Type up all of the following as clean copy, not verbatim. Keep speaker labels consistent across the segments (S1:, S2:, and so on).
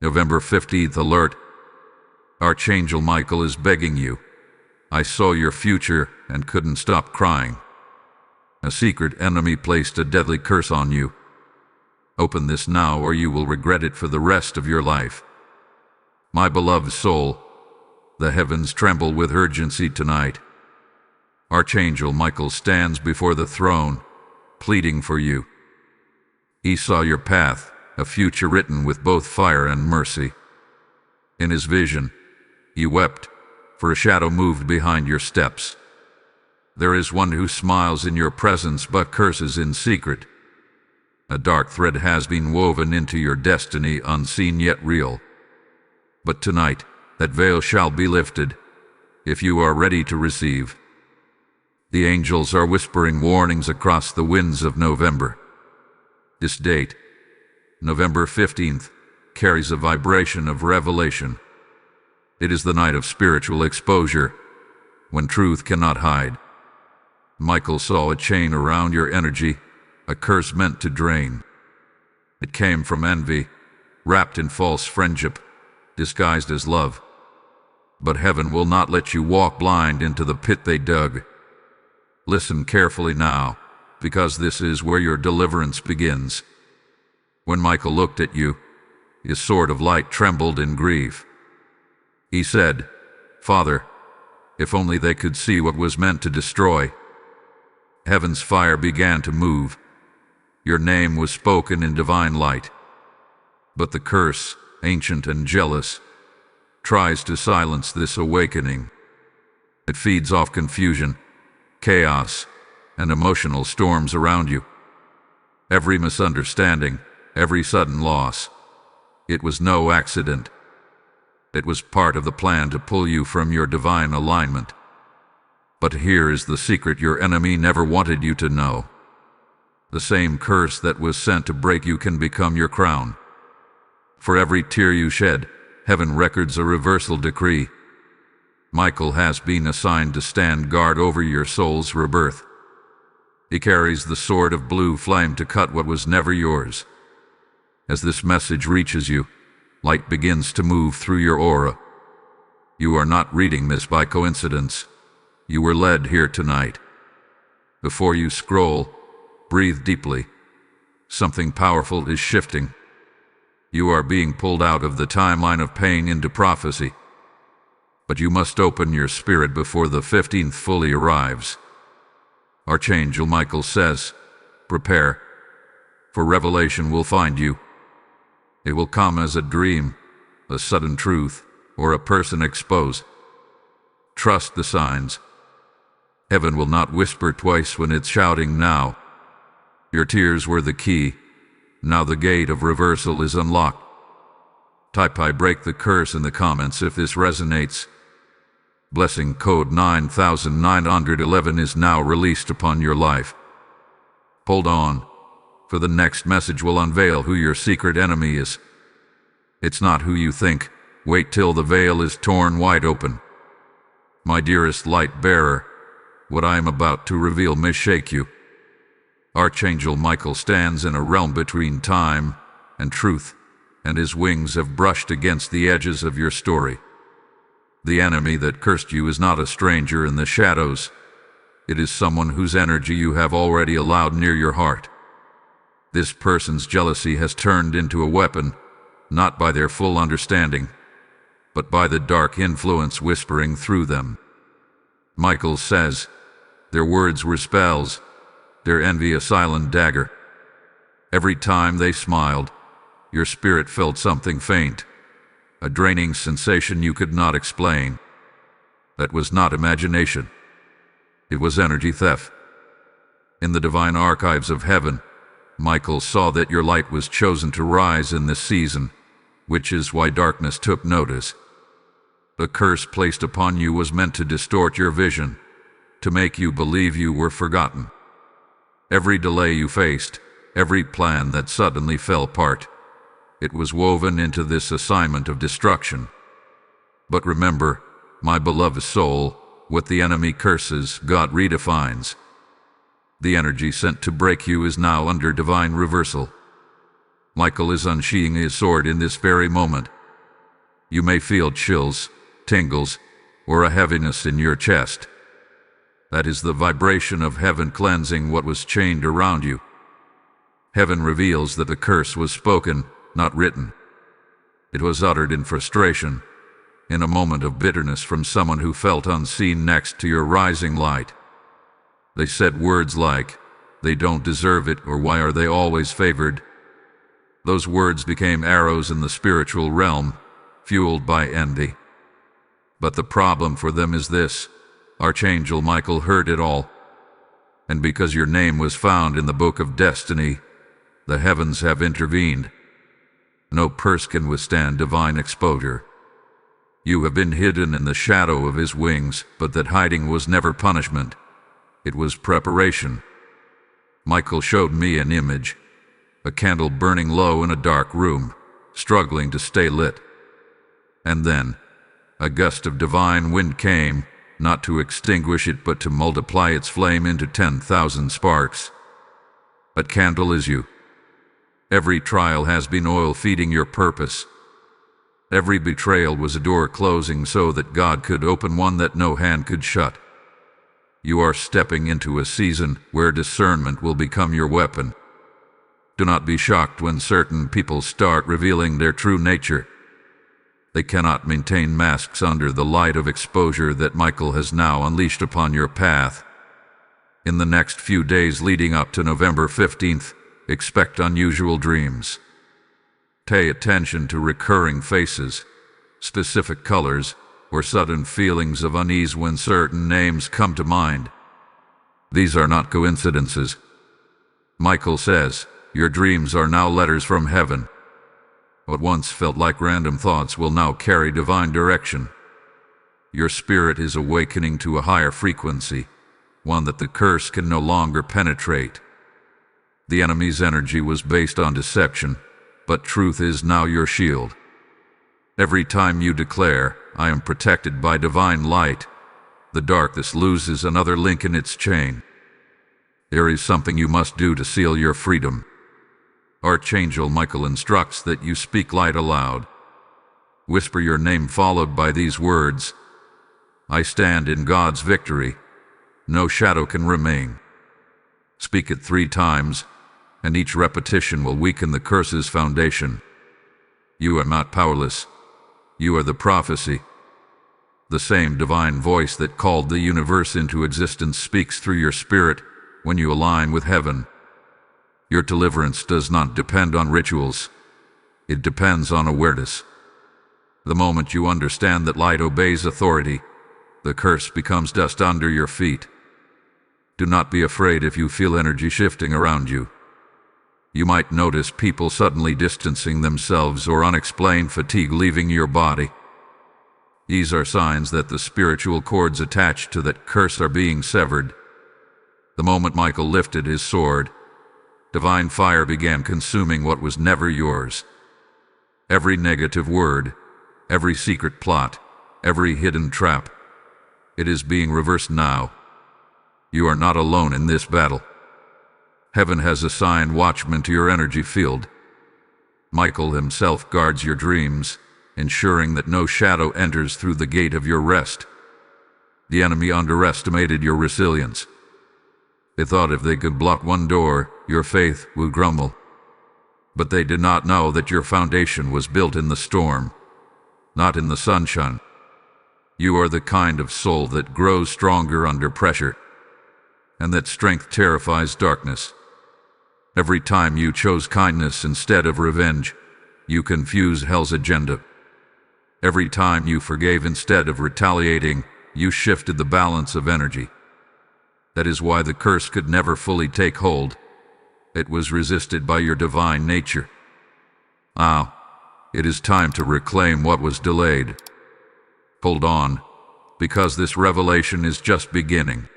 S1: November 15th alert. Archangel Michael is begging you. I saw your future and couldn't stop crying. A secret enemy placed a deadly curse on you. Open this now or you will regret it for the rest of your life. My beloved soul, the heavens tremble with urgency tonight. Archangel Michael stands before the throne, pleading for you. He saw your path, a future written with both fire and mercy. In his vision, he wept, for a shadow moved behind your steps. There is one who smiles in your presence but curses in secret. A dark thread has been woven into your destiny, unseen yet real. But tonight, that veil shall be lifted, if you are ready to receive. The angels are whispering warnings across the winds of November. This date, November 15th, carries a vibration of revelation. It is the night of spiritual exposure, when truth cannot hide. Michael saw a chain around your energy, a curse meant to drain. It came from envy, wrapped in false friendship, disguised as love. But heaven will not let you walk blind into the pit they dug. Listen carefully now, because this is where your deliverance begins. When Michael looked at you, his sword of light trembled in grief. He said, "Father, if only they could see what was meant to destroy." Heaven's fire began to move. Your name was spoken in divine light. But the curse, ancient and jealous, tries to silence this awakening. It feeds off confusion, chaos, and emotional storms around you. Every misunderstanding, every sudden loss, it was no accident. It was part of the plan to pull you from your divine alignment. But here is the secret your enemy never wanted you to know. The same curse that was sent to break you can become your crown. For every tear you shed, heaven records a reversal decree. Michael has been assigned to stand guard over your soul's rebirth. He carries the sword of blue flame to cut what was never yours. As this message reaches you, light begins to move through your aura. You are not reading this by coincidence. You were led here tonight. Before you scroll, breathe deeply. Something powerful is shifting. You are being pulled out of the timeline of pain into prophecy. But you must open your spirit before the 15th fully arrives. Archangel Michael says, prepare, for revelation will find you. It will come as a dream, a sudden truth, or a person exposed. Trust the signs. Heaven will not whisper twice when it's shouting now. Your tears were the key. Now the gate of reversal is unlocked. Type "I break the curse" in the comments if this resonates. Blessing code 9911 is now released upon your life. Hold on, for the next message will unveil who your secret enemy is. It's not who you think. Wait till the veil is torn wide open. My dearest light bearer, what I am about to reveal may shake you. Archangel Michael stands in a realm between time and truth, and his wings have brushed against the edges of your story. The enemy that cursed you is not a stranger in the shadows. It is someone whose energy you have already allowed near your heart. This person's jealousy has turned into a weapon, not by their full understanding, but by the dark influence whispering through them. Michael says, their words were spells, their envy a silent dagger. Every time they smiled, your spirit felt something faint, a draining sensation you could not explain. That was not imagination. It was energy theft. In the divine archives of heaven, Michael saw that your light was chosen to rise in this season, which is why darkness took notice. The curse placed upon you was meant to distort your vision, to make you believe you were forgotten. Every delay you faced, every plan that suddenly fell apart, it was woven into this assignment of destruction. But remember, my beloved soul, what the enemy curses, God redefines. The energy sent to break you is now under divine reversal. Michael is unsheathing his sword in this very moment. You may feel chills, tingles, or a heaviness in your chest. That is the vibration of heaven cleansing what was chained around you. Heaven reveals that the curse was spoken, not written. It was uttered in frustration, in a moment of bitterness from someone who felt unseen next to your rising light. They said words like, "They don't deserve it," or "Why are they always favored?" Those words became arrows in the spiritual realm, fueled by envy. But the problem for them is this: Archangel Michael heard it all. And because your name was found in the book of destiny, the heavens have intervened. No purse can withstand divine exposure. You have been hidden in the shadow of his wings, but that hiding was never punishment. It was preparation. Michael showed me an image, a candle burning low in a dark room, struggling to stay lit. And then, a gust of divine wind came, not to extinguish it but to multiply its flame into 10,000 sparks. That candle is you. Every trial has been oil feeding your purpose. Every betrayal was a door closing so that God could open one that no hand could shut. You are stepping into a season where discernment will become your weapon. Do not be shocked when certain people start revealing their true nature. They cannot maintain masks under the light of exposure that Michael has now unleashed upon your path. In the next few days leading up to November 15th, expect unusual dreams. Pay attention to recurring faces, specific colors, or sudden feelings of unease when certain names come to mind. These are not coincidences. Michael says, your dreams are now letters from heaven. What once felt like random thoughts will now carry divine direction. Your spirit is awakening to a higher frequency, one that the curse can no longer penetrate. The enemy's energy was based on deception, but truth is now your shield. Every time you declare, "I am protected by divine light," the darkness loses another link in its chain. There is something you must do to seal your freedom. Archangel Michael instructs that you speak light aloud. Whisper your name followed by these words: "I stand in God's victory. No shadow can remain." Speak it 3 times, and each repetition will weaken the curse's foundation. You are not powerless. You are the prophecy. The same divine voice that called the universe into existence speaks through your spirit when you align with heaven. Your deliverance does not depend on rituals. It depends on awareness. The moment you understand that light obeys authority, the curse becomes dust under your feet. Do not be afraid if you feel energy shifting around you. You might notice people suddenly distancing themselves or unexplained fatigue leaving your body. These are signs that the spiritual cords attached to that curse are being severed. The moment Michael lifted his sword, divine fire began consuming what was never yours. Every negative word, every secret plot, every hidden trap, it is being reversed now. You are not alone in this battle. Heaven has assigned watchmen to your energy field. Michael himself guards your dreams, ensuring that no shadow enters through the gate of your rest. The enemy underestimated your resilience. They thought if they could block one door, your faith would crumble. But they did not know that your foundation was built in the storm, not in the sunshine. You are the kind of soul that grows stronger under pressure, and that strength terrifies darkness. Every time you chose kindness instead of revenge, you confused hell's agenda. Every time you forgave instead of retaliating, you shifted the balance of energy. That is why the curse could never fully take hold. It was resisted by your divine nature. Now, it is time to reclaim what was delayed. Hold on, because this revelation is just beginning.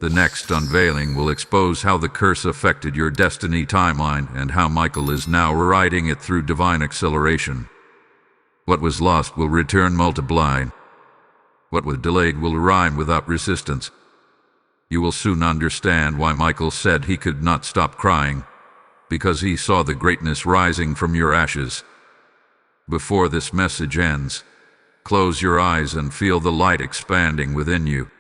S1: The next unveiling will expose how the curse affected your destiny timeline and how Michael is now rewriting it through divine acceleration. What was lost will return multiplied. What was delayed will arrive without resistance. You will soon understand why Michael said he could not stop crying, because he saw the greatness rising from your ashes. Before this message ends, close your eyes and feel the light expanding within you.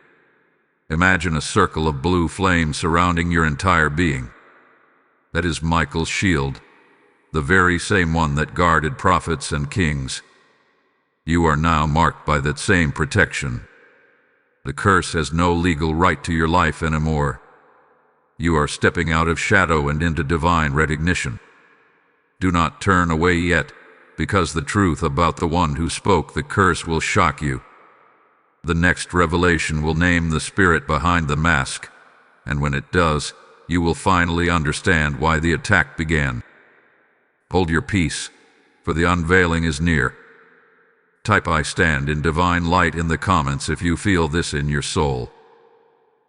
S1: Imagine a circle of blue flame surrounding your entire being. That is Michael's shield, the very same one that guarded prophets and kings. You are now marked by that same protection. The curse has no legal right to your life anymore. You are stepping out of shadow and into divine recognition. Do not turn away yet, because the truth about the one who spoke the curse will shock you. The next revelation will name the spirit behind the mask, and when it does, you will finally understand why the attack began. Hold your peace, for the unveiling is near. Type "I stand in divine light" in the comments if you feel this in your soul.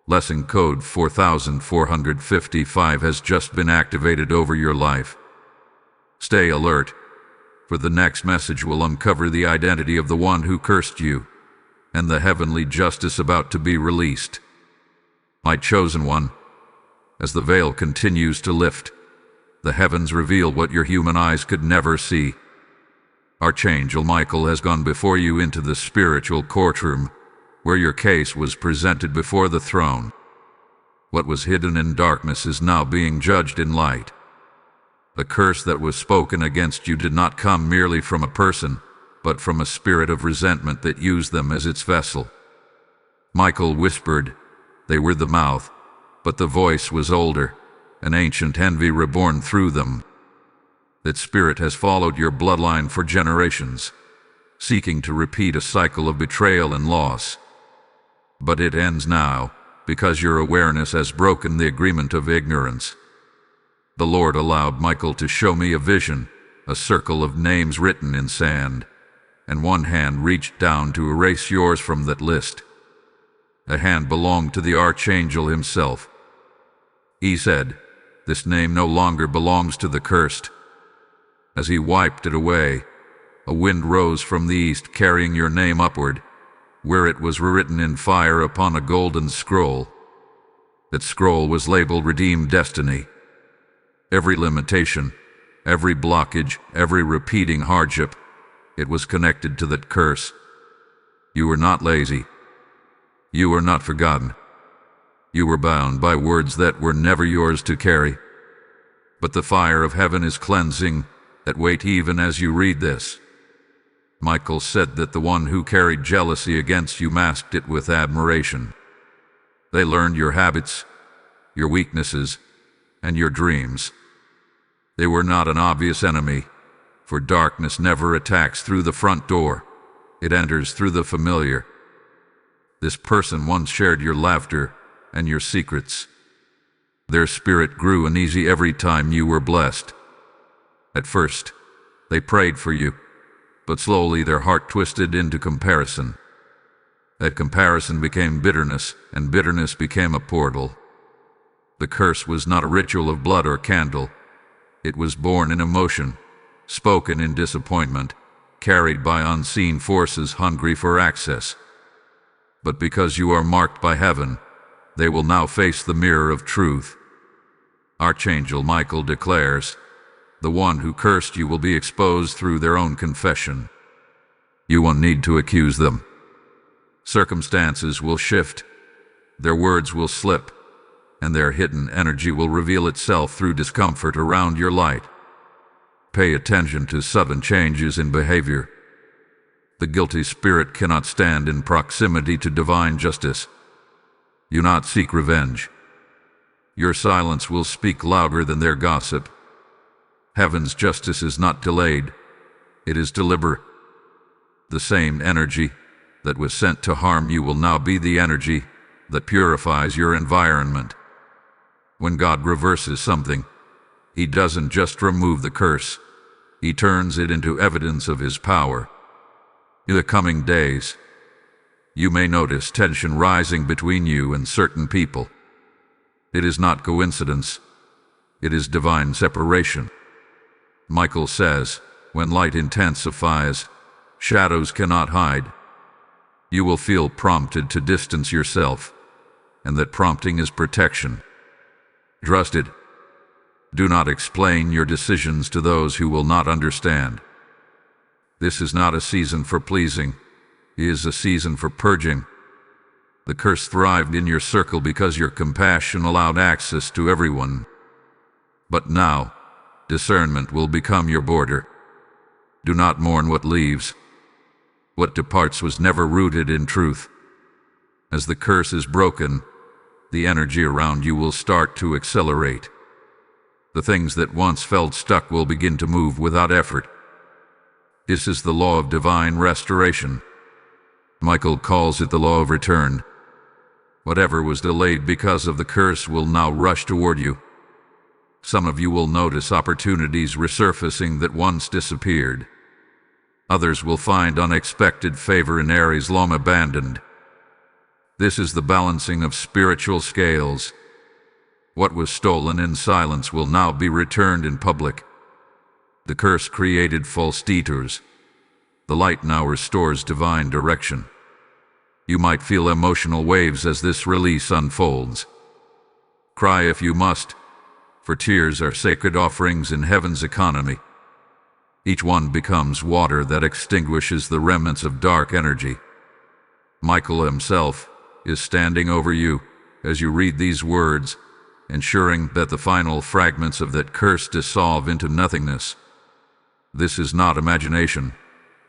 S1: Lesson code 4455 has just been activated over your life. Stay alert, for the next message will uncover the identity of the one who cursed you, and the heavenly justice about to be released. My chosen one, as the veil continues to lift, the heavens reveal what your human eyes could never see. Archangel Michael has gone before you into the spiritual courtroom, where your case was presented before the throne. What was hidden in darkness is now being judged in light. The curse that was spoken against you did not come merely from a person, but from a spirit of resentment that used them as its vessel. Michael whispered, "They were the mouth," but the voice was older, an ancient envy reborn through them. That spirit has followed your bloodline for generations, seeking to repeat a cycle of betrayal and loss. But it ends now, because your awareness has broken the agreement of ignorance. The Lord allowed Michael to show me a vision, a circle of names written in sand, and one hand reached down to erase yours from that list. A hand belonged to the Archangel himself. He said, "This name no longer belongs to the cursed." As he wiped it away, a wind rose from the east carrying your name upward, where it was written in fire upon a golden scroll. That scroll was labeled Redeemed Destiny. Every limitation, every blockage, every repeating hardship, it was connected to that curse. You were not lazy. You were not forgotten. You were bound by words that were never yours to carry. But the fire of heaven is cleansing that weight even as you read this. Michael said that the one who carried jealousy against you masked it with admiration. They learned your habits, your weaknesses, and your dreams. They were not an obvious enemy, for darkness never attacks through the front door. It enters through the familiar. This person once shared your laughter and your secrets. Their spirit grew uneasy every time you were blessed. At first, they prayed for you, but slowly their heart twisted into comparison. That comparison became bitterness, and bitterness became a portal. The curse was not a ritual of blood or candle. It was born in emotion, spoken in disappointment, carried by unseen forces hungry for access. But because you are marked by heaven, they will now face the mirror of truth. Archangel Michael declares, "The one who cursed you will be exposed through their own confession." You won't need to accuse them. Circumstances will shift, their words will slip, and their hidden energy will reveal itself through discomfort around your light. Pay attention to sudden changes in behavior. The guilty spirit cannot stand in proximity to divine justice. Do not seek revenge. Your silence will speak louder than their gossip. Heaven's justice is not delayed, it is deliberate. The same energy that was sent to harm you will now be the energy that purifies your environment. When God reverses something, He doesn't just remove the curse, He turns it into evidence of His power. In the coming days, you may notice tension rising between you and certain people. It is not coincidence, it is divine separation. Michael says, when light intensifies, shadows cannot hide. You will feel prompted to distance yourself, and that prompting is protection. Trust it. Do not explain your decisions to those who will not understand. This is not a season for pleasing. It is a season for purging. The curse thrived in your circle because your compassion allowed access to everyone. But now, discernment will become your border. Do not mourn what leaves. What departs was never rooted in truth. As the curse is broken, the energy around you will start to accelerate. The things that once felt stuck will begin to move without effort. This is the law of divine restoration. Michael calls it the law of return. Whatever was delayed because of the curse will now rush toward you. Some of you will notice opportunities resurfacing that once disappeared. Others will find unexpected favor in areas long abandoned. This is the balancing of spiritual scales. What was stolen in silence will now be returned in public. The curse created false detours. The light now restores divine direction. You might feel emotional waves as this release unfolds. Cry if you must, for tears are sacred offerings in heaven's economy. Each one becomes water that extinguishes the remnants of dark energy. Michael himself is standing over you as you read these words, ensuring that the final fragments of that curse dissolve into nothingness. This is not imagination,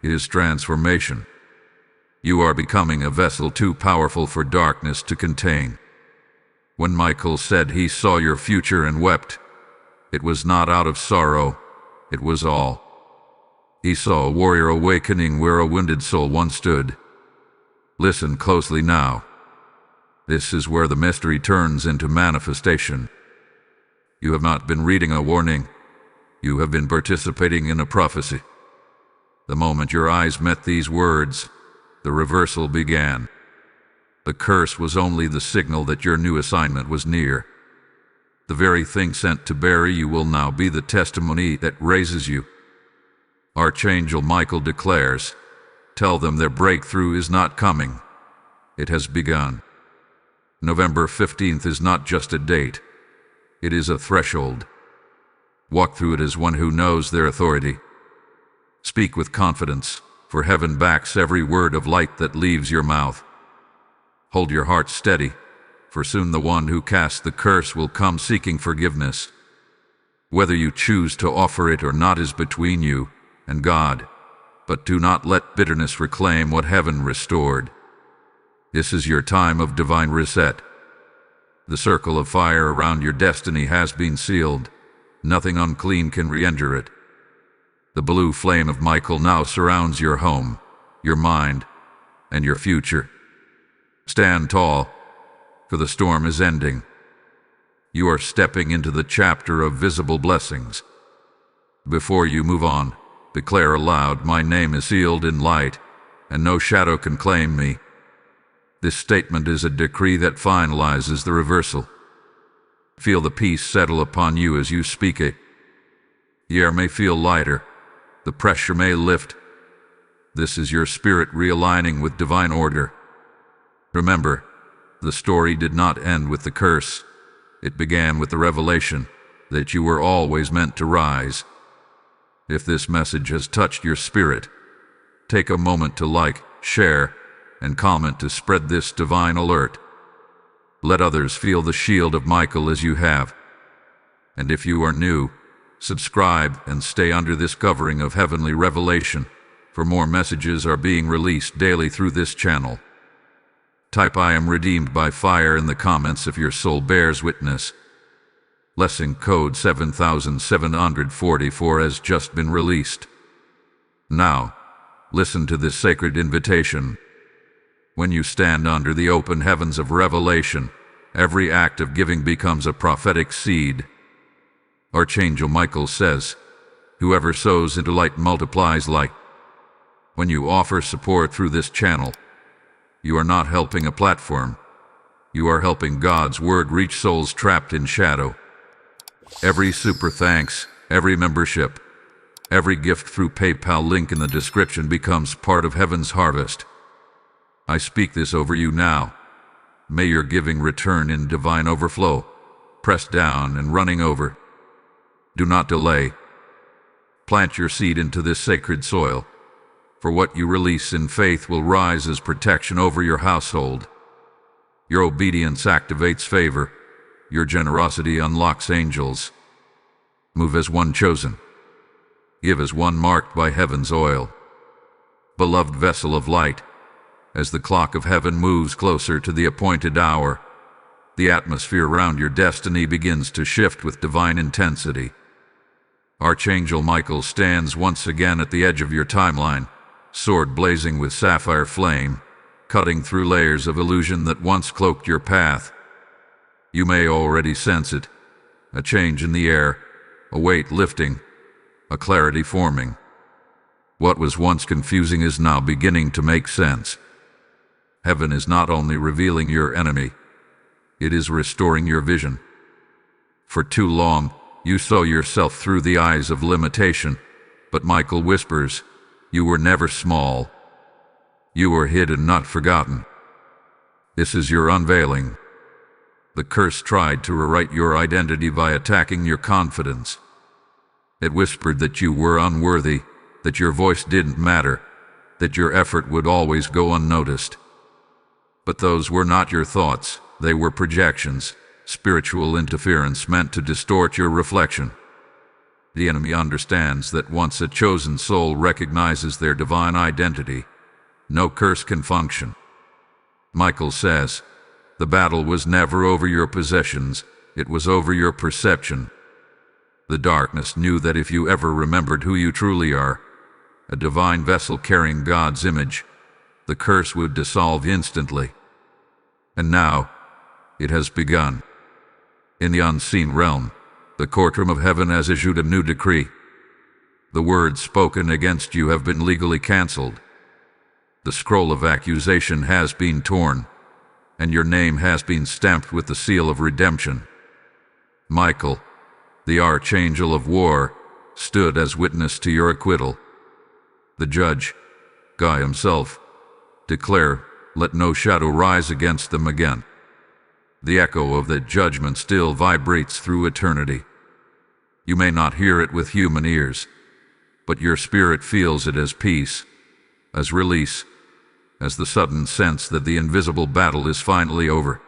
S1: it is transformation. You are becoming a vessel too powerful for darkness to contain. When Michael said he saw your future and wept, it was not out of sorrow, it was all. He saw a warrior awakening where a wounded soul once stood. Listen closely now. This is where the mystery turns into manifestation. You have not been reading a warning. You have been participating in a prophecy. The moment your eyes met these words, the reversal began. The curse was only the signal that your new assignment was near. The very thing sent to bury you will now be the testimony that raises you. Archangel Michael declares, tell them their breakthrough is not coming. It has begun. November 15th is not just a date. It is a threshold. Walk through it as one who knows their authority. Speak with confidence, for heaven backs every word of light that leaves your mouth. Hold your heart steady, for soon the one who cast the curse will come seeking forgiveness. Whether you choose to offer it or not is between you and God, but do not let bitterness reclaim what heaven restored. This is your time of divine reset. The circle of fire around your destiny has been sealed. Nothing unclean can re-enter it. The blue flame of Michael now surrounds your home, your mind, and your future. Stand tall, for the storm is ending. You are stepping into the chapter of visible blessings. Before you move on, declare aloud, my name is sealed in light, and no shadow can claim me. This statement is a decree that finalizes the reversal. Feel the peace settle upon you as you speak it. The air may feel lighter. The pressure may lift. This is your spirit realigning with divine order. Remember, the story did not end with the curse. It began with the revelation that you were always meant to rise. If this message has touched your spirit, take a moment to like, share, and comment to spread this divine alert. Let others feel the shield of Michael as you have. And if you are new, subscribe and stay under this covering of heavenly revelation, for more messages are being released daily through this channel. Type I am redeemed by fire in the comments if your soul bears witness. Lesson code 7744 has just been released. Now, listen to this sacred invitation. When you stand under the open heavens of revelation, every act of giving becomes a prophetic seed. Archangel Michael says, whoever sows into light multiplies light. When you offer support through this channel, you are not helping a platform. You are helping God's word reach souls trapped in shadow. Every super thanks, every membership, every gift through PayPal link in the description becomes part of heaven's harvest. I speak this over you now. May your giving return in divine overflow, pressed down and running over. Do not delay. Plant your seed into this sacred soil, for what you release in faith will rise as protection over your household. Your obedience activates favor. Your generosity unlocks angels. Move as one chosen. Give as one marked by heaven's oil. Beloved vessel of light, as the clock of heaven moves closer to the appointed hour, the atmosphere around your destiny begins to shift with divine intensity. Archangel Michael stands once again at the edge of your timeline, sword blazing with sapphire flame, cutting through layers of illusion that once cloaked your path. You may already sense it, a change in the air, a weight lifting, a clarity forming. What was once confusing is now beginning to make sense. Heaven is not only revealing your enemy, it is restoring your vision. For too long, you saw yourself through the eyes of limitation, but Michael whispers, you were never small. You were hidden, not forgotten. This is your unveiling. The curse tried to rewrite your identity by attacking your confidence. It whispered that you were unworthy, that your voice didn't matter, that your effort would always go unnoticed. But those were not your thoughts, they were projections, spiritual interference meant to distort your reflection. The enemy understands that once a chosen soul recognizes their divine identity, no curse can function. Michael says, the battle was never over your possessions, it was over your perception. The darkness knew that if you ever remembered who you truly are, a divine vessel carrying God's image, the curse would dissolve instantly. And now, it has begun. In the unseen realm, the courtroom of heaven has issued a new decree. The words spoken against you have been legally canceled. The scroll of accusation has been torn, and your name has been stamped with the seal of redemption. Michael, the Archangel of War, stood as witness to your acquittal. The judge, God himself, declared, let no shadow rise against them again. The echo of that judgment still vibrates through eternity. You may not hear it with human ears, but your spirit feels it as peace, as release, as the sudden sense that the invisible battle is finally over.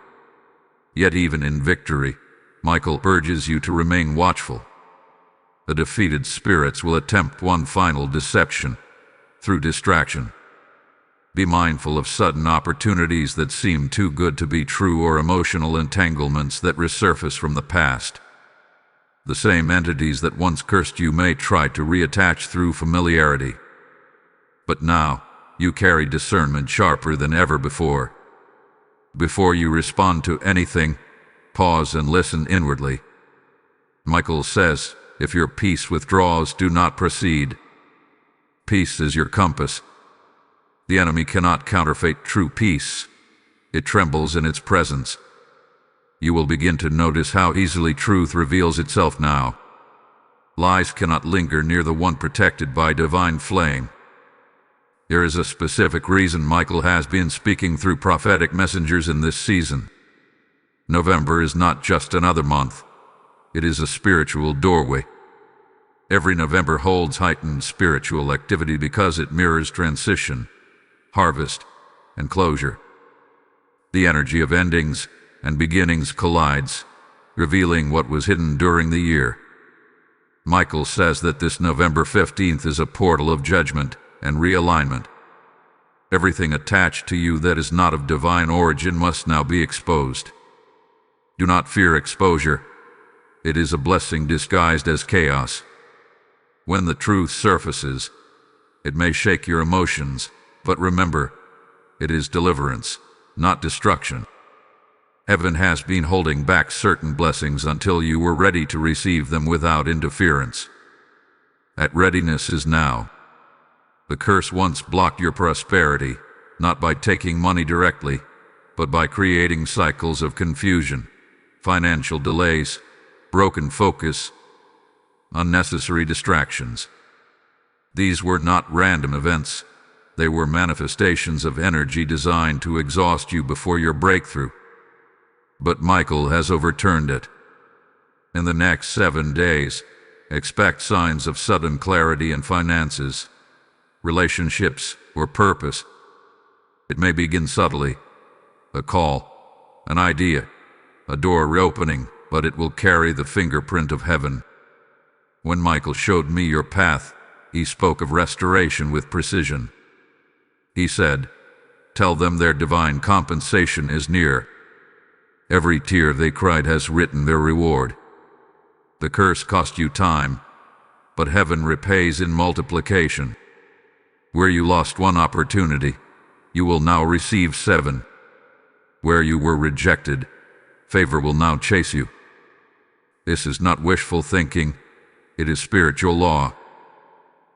S1: Yet even in victory, Michael urges you to remain watchful. The defeated spirits will attempt one final deception, through distraction. Be mindful of sudden opportunities that seem too good to be true or emotional entanglements that resurface from the past. The same entities that once cursed you may try to reattach through familiarity. But now, you carry discernment sharper than ever before. Before you respond to anything, pause and listen inwardly. Michael says, if your peace withdraws, do not proceed. Peace is your compass. The enemy cannot counterfeit true peace. It trembles in its presence. You will begin to notice how easily truth reveals itself now. Lies cannot linger near the one protected by divine flame. There is a specific reason Michael has been speaking through prophetic messengers in this season. November is not just another month. It is a spiritual doorway. Every November holds heightened spiritual activity because it mirrors transition, harvest, and closure. The energy of endings and beginnings collides, revealing what was hidden during the year. Michael says that this November 15th is a portal of judgment and realignment. Everything attached to you that is not of divine origin must now be exposed. Do not fear exposure. It is a blessing disguised as chaos. When the truth surfaces, it may shake your emotions, but remember, it is deliverance, not destruction. Heaven has been holding back certain blessings until you were ready to receive them without interference. That readiness is now. The curse once blocked your prosperity, not by taking money directly, but by creating cycles of confusion, financial delays, broken focus, unnecessary distractions. These were not random events. They were manifestations of energy designed to exhaust you before your breakthrough. But Michael has overturned it. In the next 7 days, Expect signs of sudden clarity in finances, relationships, or purpose. It may begin subtly, a call, an idea, a door reopening, but it will carry the fingerprint of heaven. When Michael showed me your path, he spoke of restoration with precision. He said, "Tell them their divine compensation is near. Every tear they cried has written their reward. The curse cost you time, but heaven repays in multiplication. Where you lost one opportunity, you will now receive 7. Where you were rejected, favor will now chase you." This is not wishful thinking, it is spiritual law.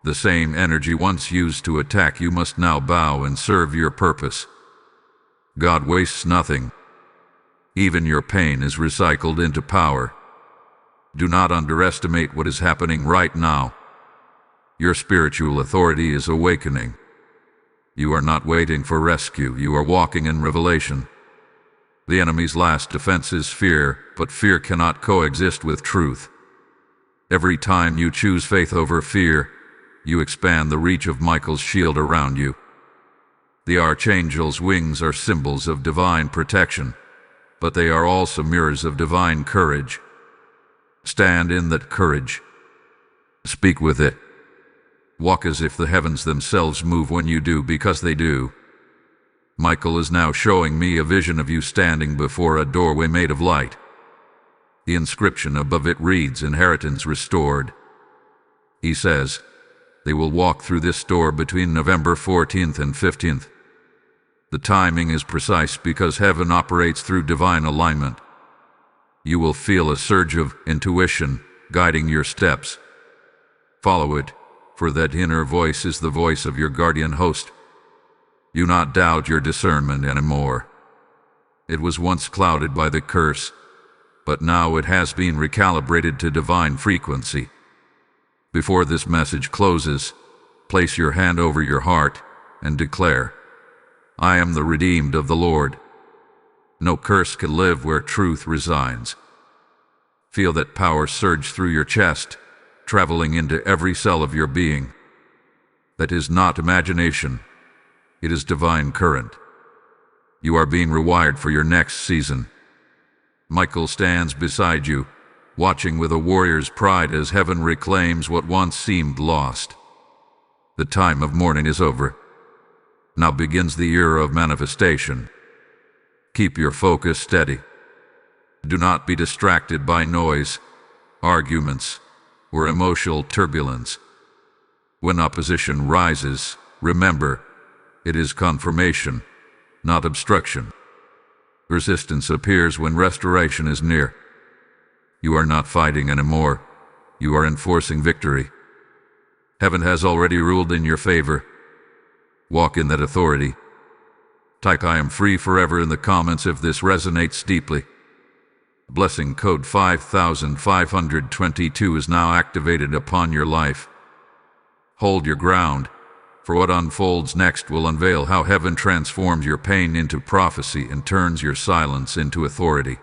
S1: The same energy once used to attack you must now bow and serve your purpose. God wastes nothing. Even your pain is recycled into power. Do not underestimate what is happening right now. Your spiritual authority is awakening. You are not waiting for rescue, you are walking in revelation. The enemy's last defense is fear, but fear cannot coexist with truth. Every time you choose faith over fear, you expand the reach of Michael's shield around you. The Archangel's wings are symbols of divine protection, but they are also mirrors of divine courage. Stand in that courage. Speak with it. Walk as if the heavens themselves move when you do, because they do. Michael is now showing me a vision of you standing before a doorway made of light. The inscription above it reads, "Inheritance restored." He says, they will walk through this door between November 14th and 15th. The timing is precise because heaven operates through divine alignment. You will feel a surge of intuition guiding your steps. Follow it, for that inner voice is the voice of your guardian host. Do not doubt your discernment anymore. It was once clouded by the curse, but now it has been recalibrated to divine frequency. Before this message closes, place your hand over your heart and declare, "I am the redeemed of the Lord." No curse can live where truth resides. Feel that power surge through your chest, traveling into every cell of your being. That is not imagination. It is divine current. You are being rewired for your next season. Michael stands beside you, watching with a warrior's pride as heaven reclaims what once seemed lost. The time of mourning is over. Now begins the era of manifestation. Keep your focus steady. Do not be distracted by noise, arguments, or emotional turbulence. When opposition rises, remember, it is confirmation, not obstruction. Resistance appears when restoration is near. You are not fighting anymore. You are enforcing victory. Heaven has already ruled in your favor. Walk in that authority. Type "I am free forever" in the comments if this resonates deeply. Blessing code 5522 is now activated upon your life. Hold your ground, for what unfolds next will unveil how heaven transforms your pain into prophecy and turns your silence into authority.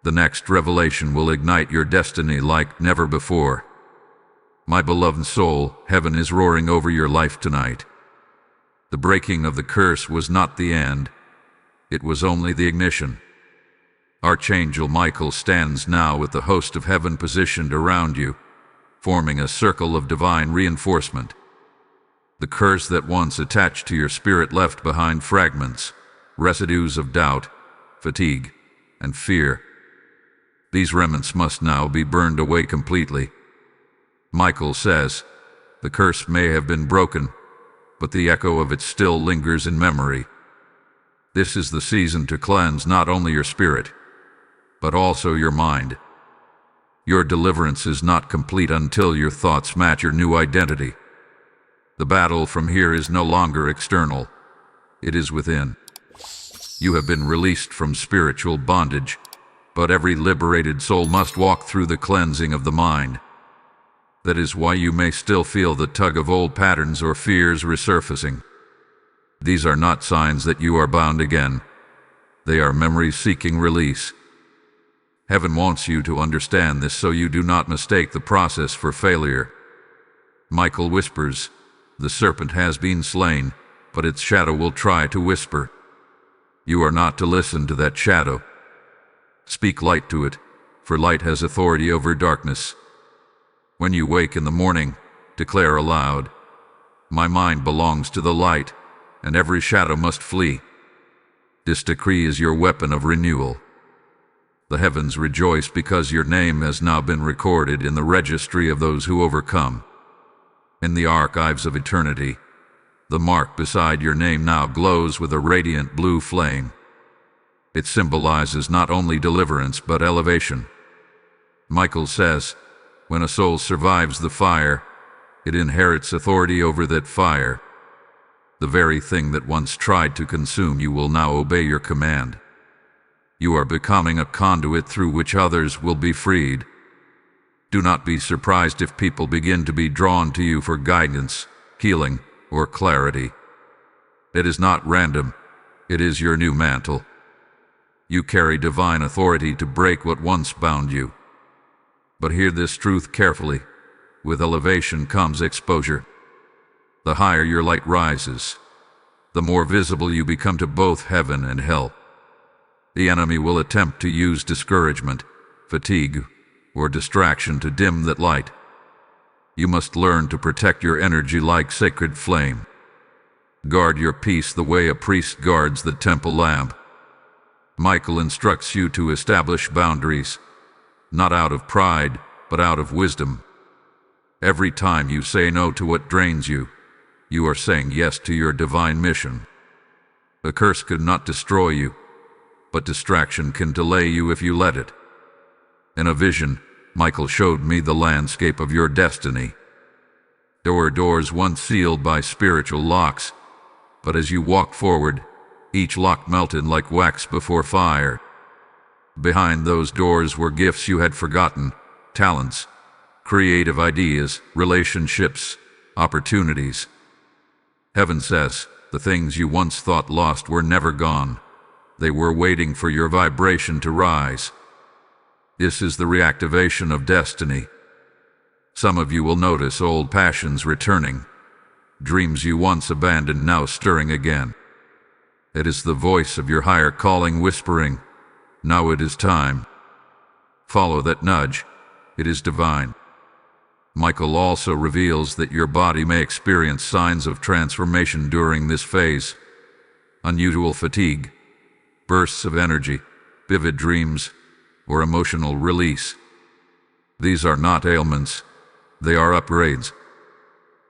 S1: The next revelation will ignite your destiny like never before. My beloved soul, heaven is roaring over your life tonight. The breaking of the curse was not the end. It was only the ignition. Archangel Michael stands now with the host of heaven positioned around you, forming a circle of divine reinforcement. The curse that once attached to your spirit left behind fragments, residues of doubt, fatigue, and fear. These remnants must now be burned away completely. Michael says, the curse may have been broken, but the echo of it still lingers in memory. This is the season to cleanse not only your spirit, but also your mind. Your deliverance is not complete until your thoughts match your new identity. The battle from here is no longer external. It is within. You have been released from spiritual bondage, but every liberated soul must walk through the cleansing of the mind. That is why you may still feel the tug of old patterns or fears resurfacing. These are not signs that you are bound again. They are memories seeking release. Heaven wants you to understand this so you do not mistake the process for failure. Michael whispers, "The serpent has been slain, but its shadow will try to whisper." You are not to listen to that shadow. Speak light to it, for light has authority over darkness. When you wake in the morning, declare aloud, "My mind belongs to the light, and every shadow must flee." This decree is your weapon of renewal. The heavens rejoice because your name has now been recorded in the registry of those who overcome. In the archives of eternity, the mark beside your name now glows with a radiant blue flame. It symbolizes not only deliverance but elevation. Michael says, when a soul survives the fire, it inherits authority over that fire. The very thing that once tried to consume you will now obey your command. You are becoming a conduit through which others will be freed. Do not be surprised if people begin to be drawn to you for guidance, healing, or clarity. It is not random. It is your new mantle. You carry divine authority to break what once bound you. But hear this truth carefully. With elevation comes exposure. The higher your light rises, the more visible you become to both heaven and hell. The enemy will attempt to use discouragement, fatigue, or distraction to dim that light. You must learn to protect your energy like sacred flame. Guard your peace the way a priest guards the temple lamp. Michael instructs you to establish boundaries, not out of pride, but out of wisdom. Every time you say no to what drains you, you are saying yes to your divine mission. A curse could not destroy you, but distraction can delay you if you let it. In a vision, Michael showed me the landscape of your destiny. There were doors once sealed by spiritual locks, but as you walked forward, each lock melted like wax before fire. Behind those doors were gifts you had forgotten, talents, creative ideas, relationships, opportunities. Heaven says, the things you once thought lost were never gone. They were waiting for your vibration to rise. This is the reactivation of destiny. Some of you will notice old passions returning, dreams you once abandoned now stirring again. It is the voice of your higher calling whispering, "Now it is time." Follow that nudge. It is divine. Michael also reveals that your body may experience signs of transformation during this phase. Unusual fatigue, bursts of energy, vivid dreams, or emotional release. These are not ailments. They are upgrades.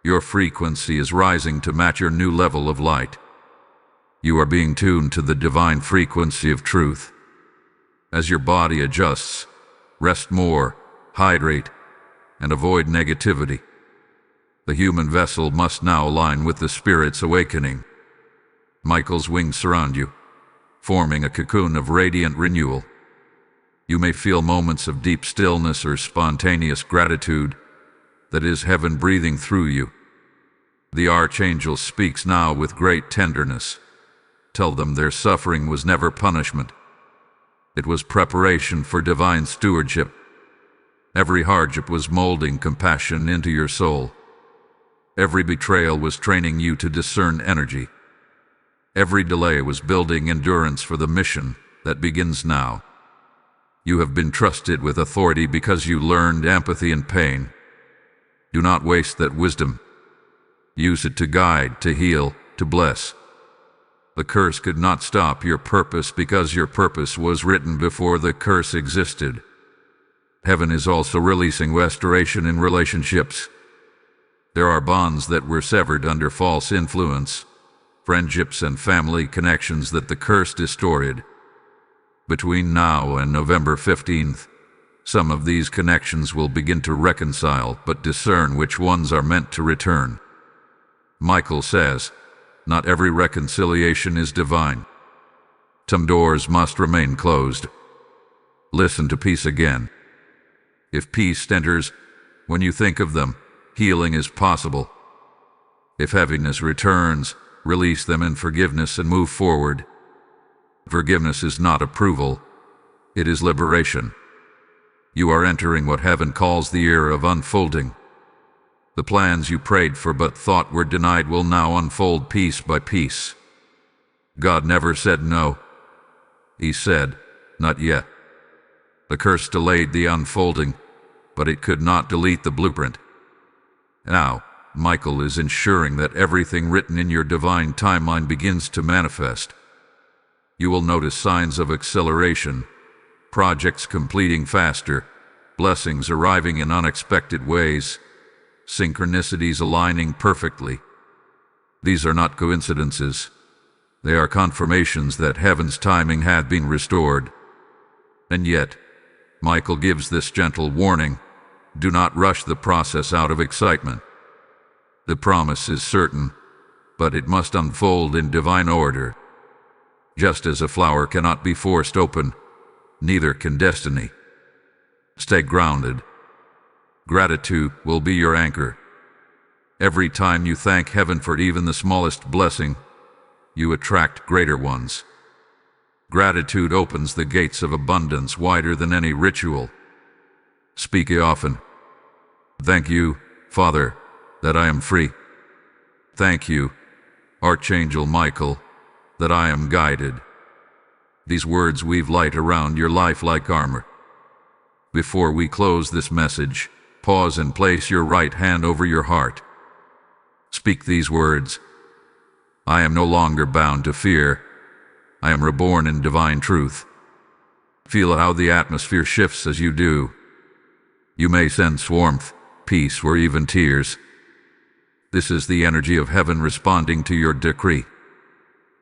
S1: Your frequency is rising to match your new level of light. You are being tuned to the divine frequency of truth. As your body adjusts, rest more, hydrate, and avoid negativity. The human vessel must now align with the Spirit's awakening. Michael's wings surround you, forming a cocoon of radiant renewal. You may feel moments of deep stillness or spontaneous gratitude. That is heaven breathing through you. The Archangel speaks now with great tenderness. Tell them their suffering was never punishment. It was preparation for divine stewardship. Every hardship was molding compassion into your soul. Every betrayal was training you to discern energy. Every delay was building endurance for the mission that begins now. You have been trusted with authority because you learned empathy in pain. Do not waste that wisdom. Use it to guide, to heal, to bless. The curse could not stop your purpose because your purpose was written before the curse existed. Heaven is also releasing restoration in relationships. There are bonds that were severed under false influence, friendships and family connections that the curse distorted. Between now and November 15th, some of these connections will begin to reconcile but discern which ones are meant to return. Michael says, not every reconciliation is divine. Some doors must remain closed. Listen to peace again. If peace enters, when you think of them, healing is possible. If heaviness returns, release them in forgiveness and move forward. Forgiveness is not approval, it is liberation. You are entering what heaven calls the era of unfolding. The plans you prayed for but thought were denied will now unfold piece by piece. God never said no. He said, not yet. The curse delayed the unfolding, but it could not delete the blueprint. Now, Michael is ensuring that everything written in your divine timeline begins to manifest. You will notice signs of acceleration, projects completing faster, blessings arriving in unexpected ways, synchronicities aligning perfectly. These are not coincidences. They are confirmations that heaven's timing had been restored. And yet, Michael gives this gentle warning: do not rush the process out of excitement. The promise is certain, but it must unfold in divine order. Just as a flower cannot be forced open, neither can destiny. Stay grounded. Gratitude will be your anchor. Every time you thank heaven for even the smallest blessing, you attract greater ones. Gratitude opens the gates of abundance wider than any ritual. Speak it often. Thank you, Father, that I am free. Thank you, Archangel Michael, that I am guided. These words weave light around your life like armor. Before we close this message, pause and place your right hand over your heart. Speak these words: I am no longer bound to fear. I am reborn in divine truth. Feel how the atmosphere shifts as you do. You may sense warmth, peace, or even tears. This is the energy of heaven responding to your decree.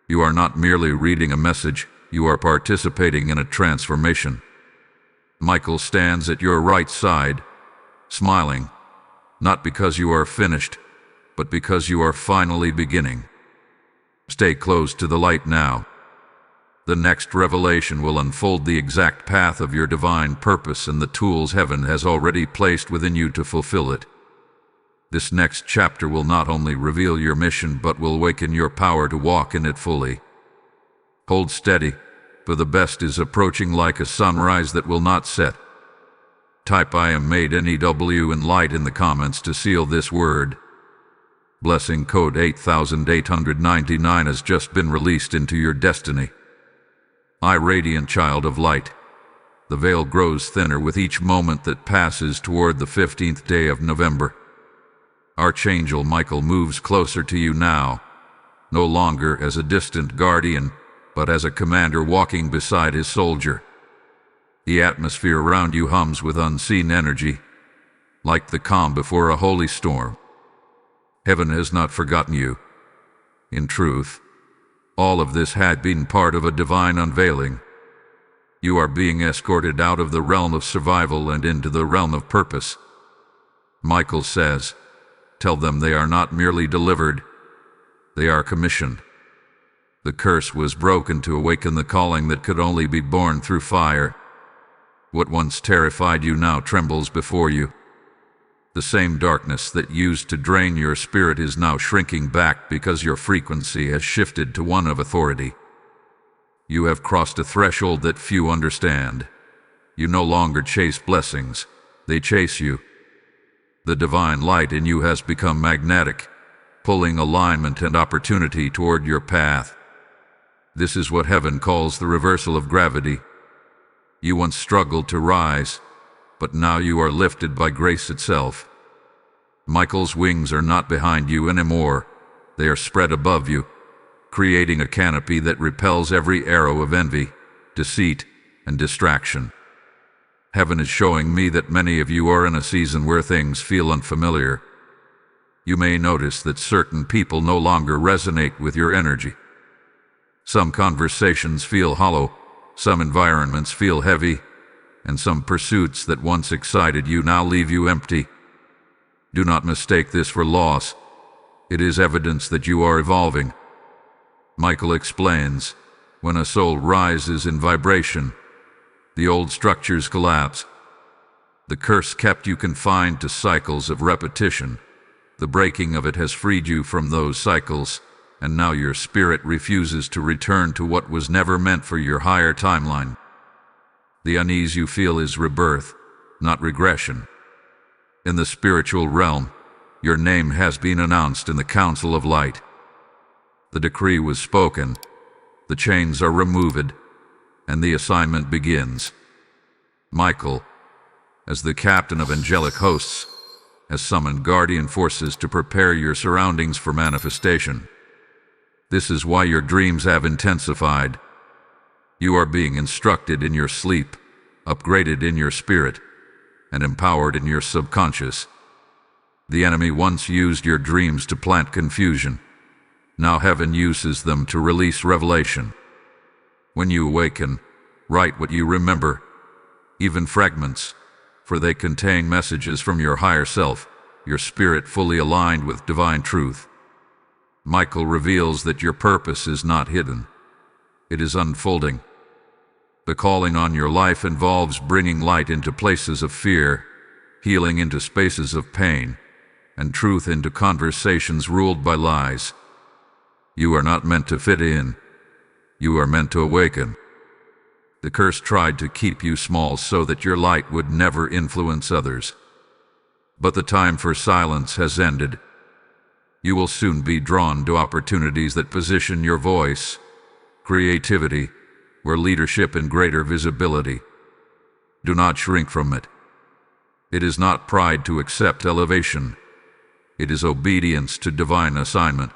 S1: You are not merely reading a message, you are participating in a transformation. Michael stands at your right side, smiling, not because you are finished, but because you are finally beginning. Stay close to the light now. The next revelation will unfold the exact path of your divine purpose and the tools heaven has already placed within you to fulfill it. This next chapter will not only reveal your mission, but will awaken your power to walk in it fully. Hold steady, for the best is approaching like a sunrise that will not set. Type I am made NEW in light in the comments to seal this word. Blessing code 8899 has just been released into your destiny. I, radiant child of light. The veil grows thinner with each moment that passes toward the 15th day of November. Archangel Michael moves closer to you now, no longer as a distant guardian, but as a commander walking beside his soldier. The atmosphere around you hums with unseen energy, like the calm before a holy storm. Heaven has not forgotten you. In truth, all of this had been part of a divine unveiling. You are being escorted out of the realm of survival and into the realm of purpose. Michael says, tell them they are not merely delivered, they are commissioned. The curse was broken to awaken the calling that could only be born through fire. What once terrified you now trembles before you. The same darkness that used to drain your spirit is now shrinking back because your frequency has shifted to one of authority. You have crossed a threshold that few understand. You no longer chase blessings, they chase you. The divine light in you has become magnetic, pulling alignment and opportunity toward your path. This is what heaven calls the reversal of gravity. You once struggled to rise, but now you are lifted by grace itself. Michael's wings are not behind you anymore. They are spread above you, creating a canopy that repels every arrow of envy, deceit, and distraction. Heaven is showing me that many of you are in a season where things feel unfamiliar. You may notice that certain people no longer resonate with your energy. Some conversations feel hollow, some environments feel heavy, and some pursuits that once excited you now leave you empty. Do not mistake this for loss. It is evidence that you are evolving. Michael explains, when a soul rises in vibration, the old structures collapse. The curse kept you confined to cycles of repetition. The breaking of it has freed you from those cycles, and now your spirit refuses to return to what was never meant for your higher timeline. The unease you feel is rebirth, not regression. In the spiritual realm, your name has been announced in the Council of Light. The decree was spoken, the chains are removed, and the assignment begins. Michael, as the captain of angelic hosts, has summoned guardian forces to prepare your surroundings for manifestation. This is why your dreams have intensified. You are being instructed in your sleep, upgraded in your spirit, and empowered in your subconscious. The enemy once used your dreams to plant confusion. Now heaven uses them to release revelation. When you awaken, write what you remember, even fragments, for they contain messages from your higher self, your spirit fully aligned with divine truth. Michael reveals that your purpose is not hidden. It is unfolding. The calling on your life involves bringing light into places of fear, healing into spaces of pain, and truth into conversations ruled by lies. You are not meant to fit in. You are meant to awaken. The curse tried to keep you small so that your light would never influence others. But the time for silence has ended. You will soon be drawn to opportunities that position your voice, creativity, or leadership in greater visibility. Do not shrink from it. It is not pride to accept elevation. It is obedience to divine assignment.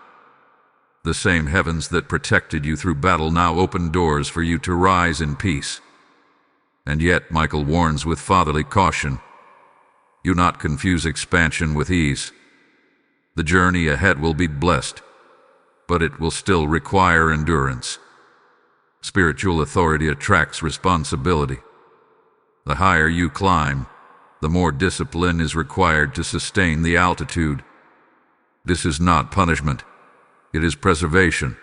S1: The same heavens that protected you through battle now open doors for you to rise in peace. And yet, Michael warns with fatherly caution, do not confuse expansion with ease. The journey ahead will be blessed, but it will still require endurance. Spiritual authority attracts responsibility. The higher you climb, the more discipline is required to sustain the altitude. This is not punishment. It is preservation.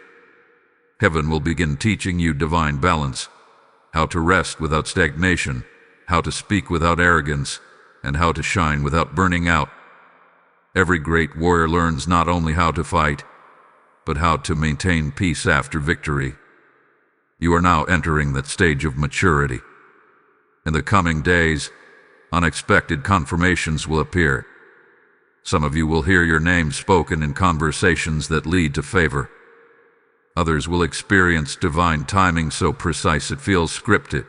S1: Heaven will begin teaching you divine balance, how to rest without stagnation, how to speak without arrogance, and how to shine without burning out. Every great warrior learns not only how to fight, but how to maintain peace after victory. You are now entering that stage of maturity. In the coming days, unexpected confirmations will appear. Some of you will hear your name spoken in conversations that lead to favor. Others will experience divine timing so precise it feels scripted.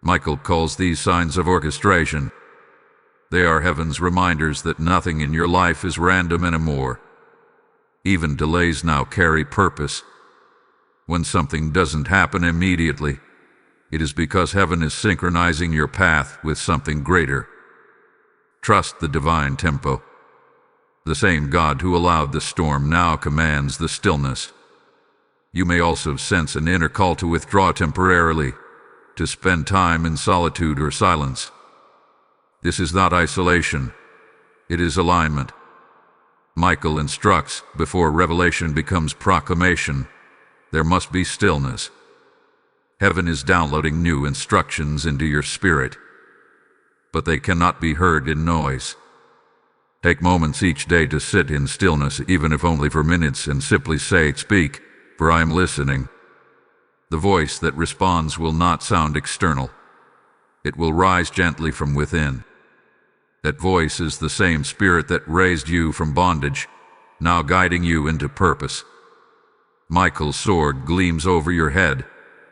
S1: Michael calls these signs of orchestration. They are heaven's reminders that nothing in your life is random anymore. Even delays now carry purpose. When something doesn't happen immediately, it is because heaven is synchronizing your path with something greater. Trust the divine tempo. The same God who allowed the storm now commands the stillness. You may also sense an inner call to withdraw temporarily, to spend time in solitude or silence. This is not isolation. It is alignment. Michael instructs, before revelation becomes proclamation, there must be stillness. Heaven is downloading new instructions into your spirit, but they cannot be heard in noise. Take moments each day to sit in stillness, even if only for minutes, and simply say, "Speak, for I am listening." The voice that responds will not sound external. It will rise gently from within. That voice is the same spirit that raised you from bondage, now guiding you into purpose. Michael's sword gleams over your head,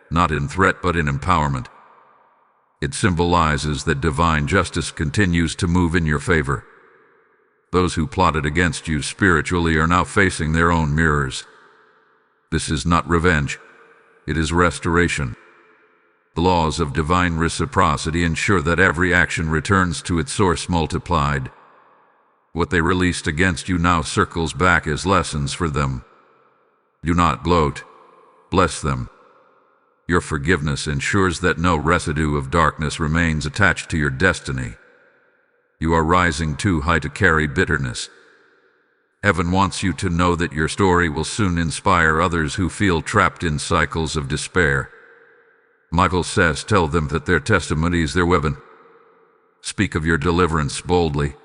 S1: not in threat but in empowerment. It symbolizes that divine justice continues to move in your favor. Those who plotted against you spiritually are now facing their own mirrors. This is not revenge. It is restoration. The laws of divine reciprocity ensure that every action returns to its source multiplied. What they released against you now circles back as lessons for them. Do not gloat. Bless them. Your forgiveness ensures that no residue of darkness remains attached to your destiny. You are rising too high to carry bitterness. Heaven wants you to know that your story will soon inspire others who feel trapped in cycles of despair. Michael says, tell them that their testimony is their weapon. Speak of your deliverance boldly,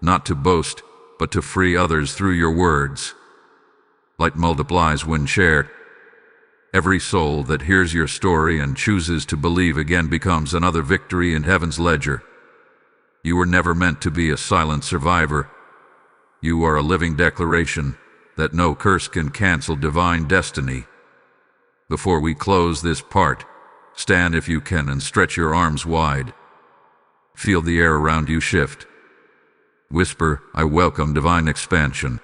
S1: not to boast, but to free others through your words. Light multiplies when shared. Every soul that hears your story and chooses to believe again becomes another victory in heaven's ledger. You were never meant to be a silent survivor. You are a living declaration that no curse can cancel divine destiny. Before we close this part, stand if you can and stretch your arms wide. Feel the air around you shift. Whisper, I welcome divine expansion.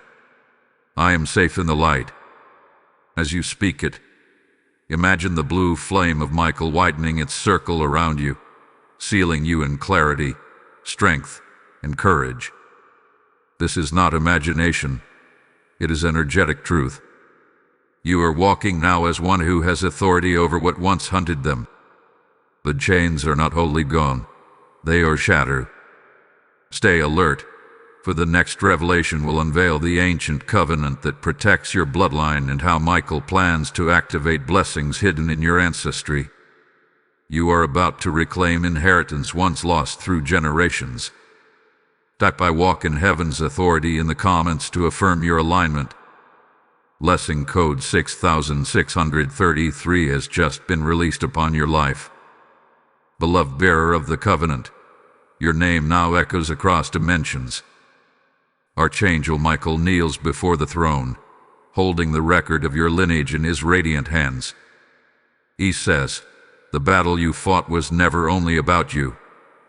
S1: I am safe in the light. As you speak it, imagine the blue flame of Michael widening its circle around you, sealing you in clarity, strength, and courage. This is not imagination. It is energetic truth. You are walking now as one who has authority over what once hunted them. The chains are not wholly gone. They are shattered. Stay alert, for the next revelation will unveil the ancient covenant that protects your bloodline and how Michael plans to activate blessings hidden in your ancestry. You are about to reclaim inheritance once lost through generations. Type I walk in heaven's authority in the comments to affirm your alignment. Blessing code 6633 has just been released upon your life. Beloved bearer of the covenant, your name now echoes across dimensions. Archangel Michael kneels before the throne, holding the record of your lineage in his radiant hands. He says, the battle you fought was never only about you.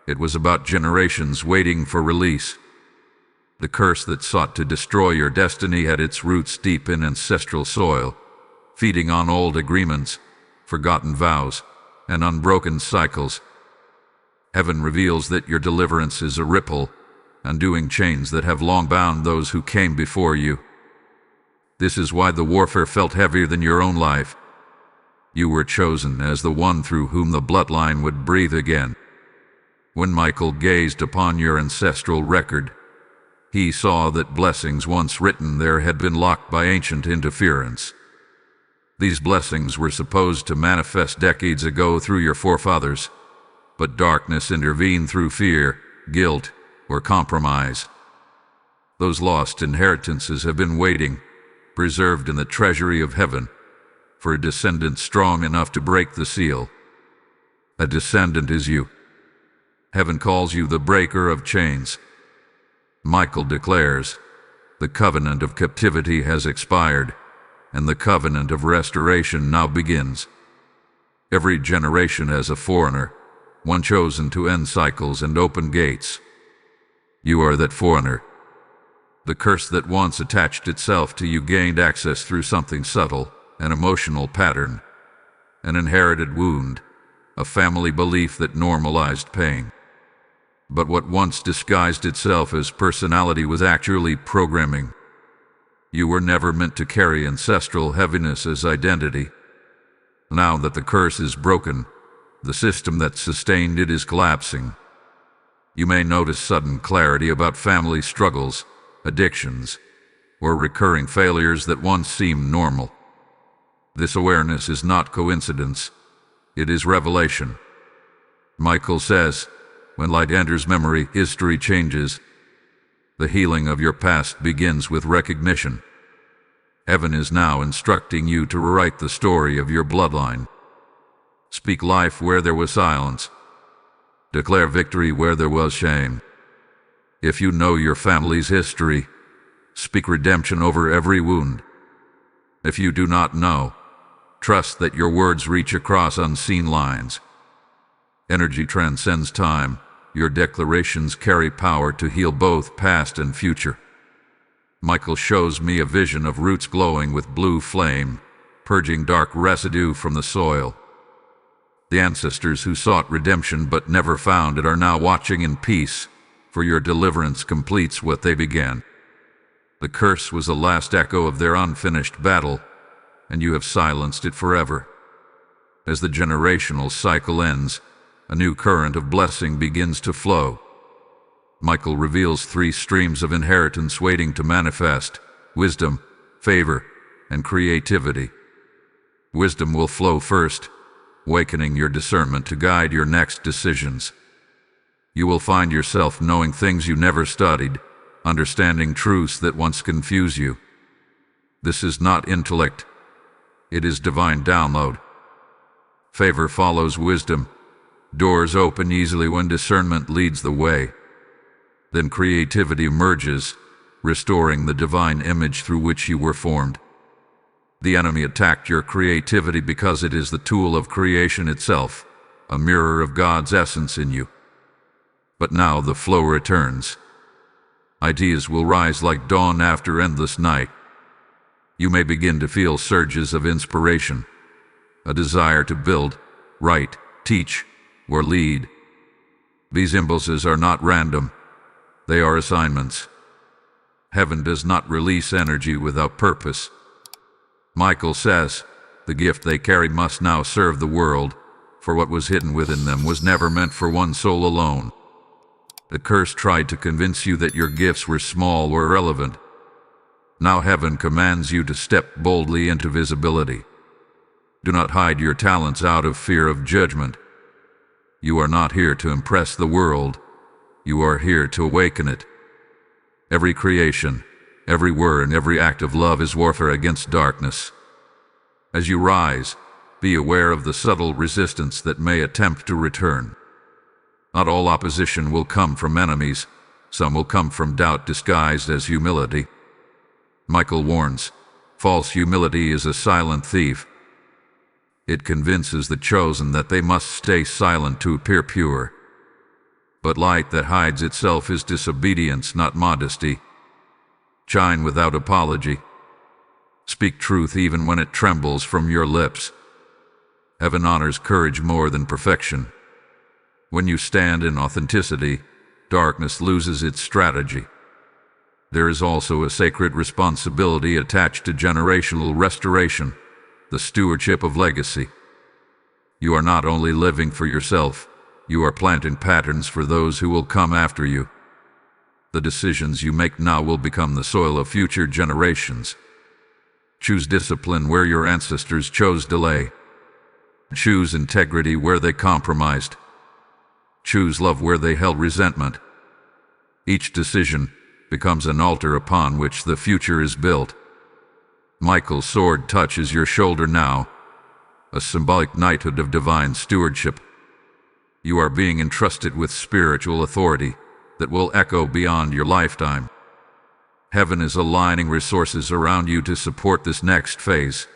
S1: It was about generations waiting for release. The curse that sought to destroy your destiny had its roots deep in ancestral soil, feeding on old agreements, forgotten vows, and unbroken cycles. Heaven reveals that your deliverance is a ripple, undoing chains that have long bound those who came before you. This is why the warfare felt heavier than your own life. You were chosen as the one through whom the bloodline would breathe again. When Michael gazed upon your ancestral record, he saw that blessings once written there had been locked by ancient interference. These blessings were supposed to manifest decades ago through your forefathers, but darkness intervened through fear, guilt, or compromise. Those lost inheritances have been waiting, preserved in the treasury of heaven, for a descendant strong enough to break the seal. A descendant is you. Heaven calls you the breaker of chains. Michael declares, the covenant of captivity has expired, and the covenant of restoration now begins. Every generation has a foreigner, one chosen to end cycles and open gates. You are that foreigner. The curse that once attached itself to you gained access through something subtle, an emotional pattern, an inherited wound, a family belief that normalized pain. But what once disguised itself as personality was actually programming. You were never meant to carry ancestral heaviness as identity. Now that the curse is broken, the system that sustained it is collapsing. You may notice sudden clarity about family struggles, addictions, or recurring failures that once seemed normal. This awareness is not coincidence. It is revelation. Michael says, when light enters memory, history changes. The healing of your past begins with recognition. Heaven is now instructing you to rewrite the story of your bloodline. Speak life where there was silence. Declare victory where there was shame. If you know your family's history, speak redemption over every wound. If you do not know, trust that your words reach across unseen lines. Energy transcends time. Your declarations carry power to heal both past and future. Michael shows me a vision of roots glowing with blue flame, purging dark residue from the soil. The ancestors who sought redemption but never found it are now watching in peace, for your deliverance completes what they began. The curse was the last echo of their unfinished battle, and you have silenced it forever. As the generational cycle ends, a new current of blessing begins to flow. Michael reveals 3 streams of inheritance waiting to manifest: wisdom, favor, and creativity. Wisdom will flow first, awakening your discernment to guide your next decisions. You will find yourself knowing things you never studied, understanding truths that once confused you. This is not intellect. It is divine download. Favor follows wisdom. Doors open easily when discernment leads the way. Then creativity emerges, restoring the divine image through which you were formed. The enemy attacked your creativity because it is the tool of creation itself, a mirror of God's essence in you. But now the flow returns. Ideas will rise like dawn after endless night. You may begin to feel surges of inspiration, a desire to build, write, teach, or lead. These impulses are not random. They are assignments. Heaven does not release energy without purpose. Michael says, the gift they carry must now serve the world, for what was hidden within them was never meant for one soul alone. The curse tried to convince you that your gifts were small or irrelevant. Now heaven commands you to step boldly into visibility. Do not hide your talents out of fear of judgment. You are not here to impress the world. You are here to awaken it. Every creation, every word, and every act of love is warfare against darkness. As you rise, be aware of the subtle resistance that may attempt to return. Not all opposition will come from enemies. Some will come from doubt disguised as humility. Michael warns, false humility is a silent thief. It convinces the chosen that they must stay silent to appear pure. But light that hides itself is disobedience, not modesty. Shine without apology. Speak truth even when it trembles from your lips. Heaven honors courage more than perfection. When you stand in authenticity, darkness loses its strategy. There is also a sacred responsibility attached to generational restoration, the stewardship of legacy. You are not only living for yourself, you are planting patterns for those who will come after you. The decisions you make now will become the soil of future generations. Choose discipline where your ancestors chose delay. Choose integrity where they compromised. Choose love where they held resentment. Each decision becomes an altar upon which the future is built. Michael's sword touches your shoulder now, a symbolic knighthood of divine stewardship. You are being entrusted with spiritual authority that will echo beyond your lifetime. Heaven is aligning resources around you to support this next phase.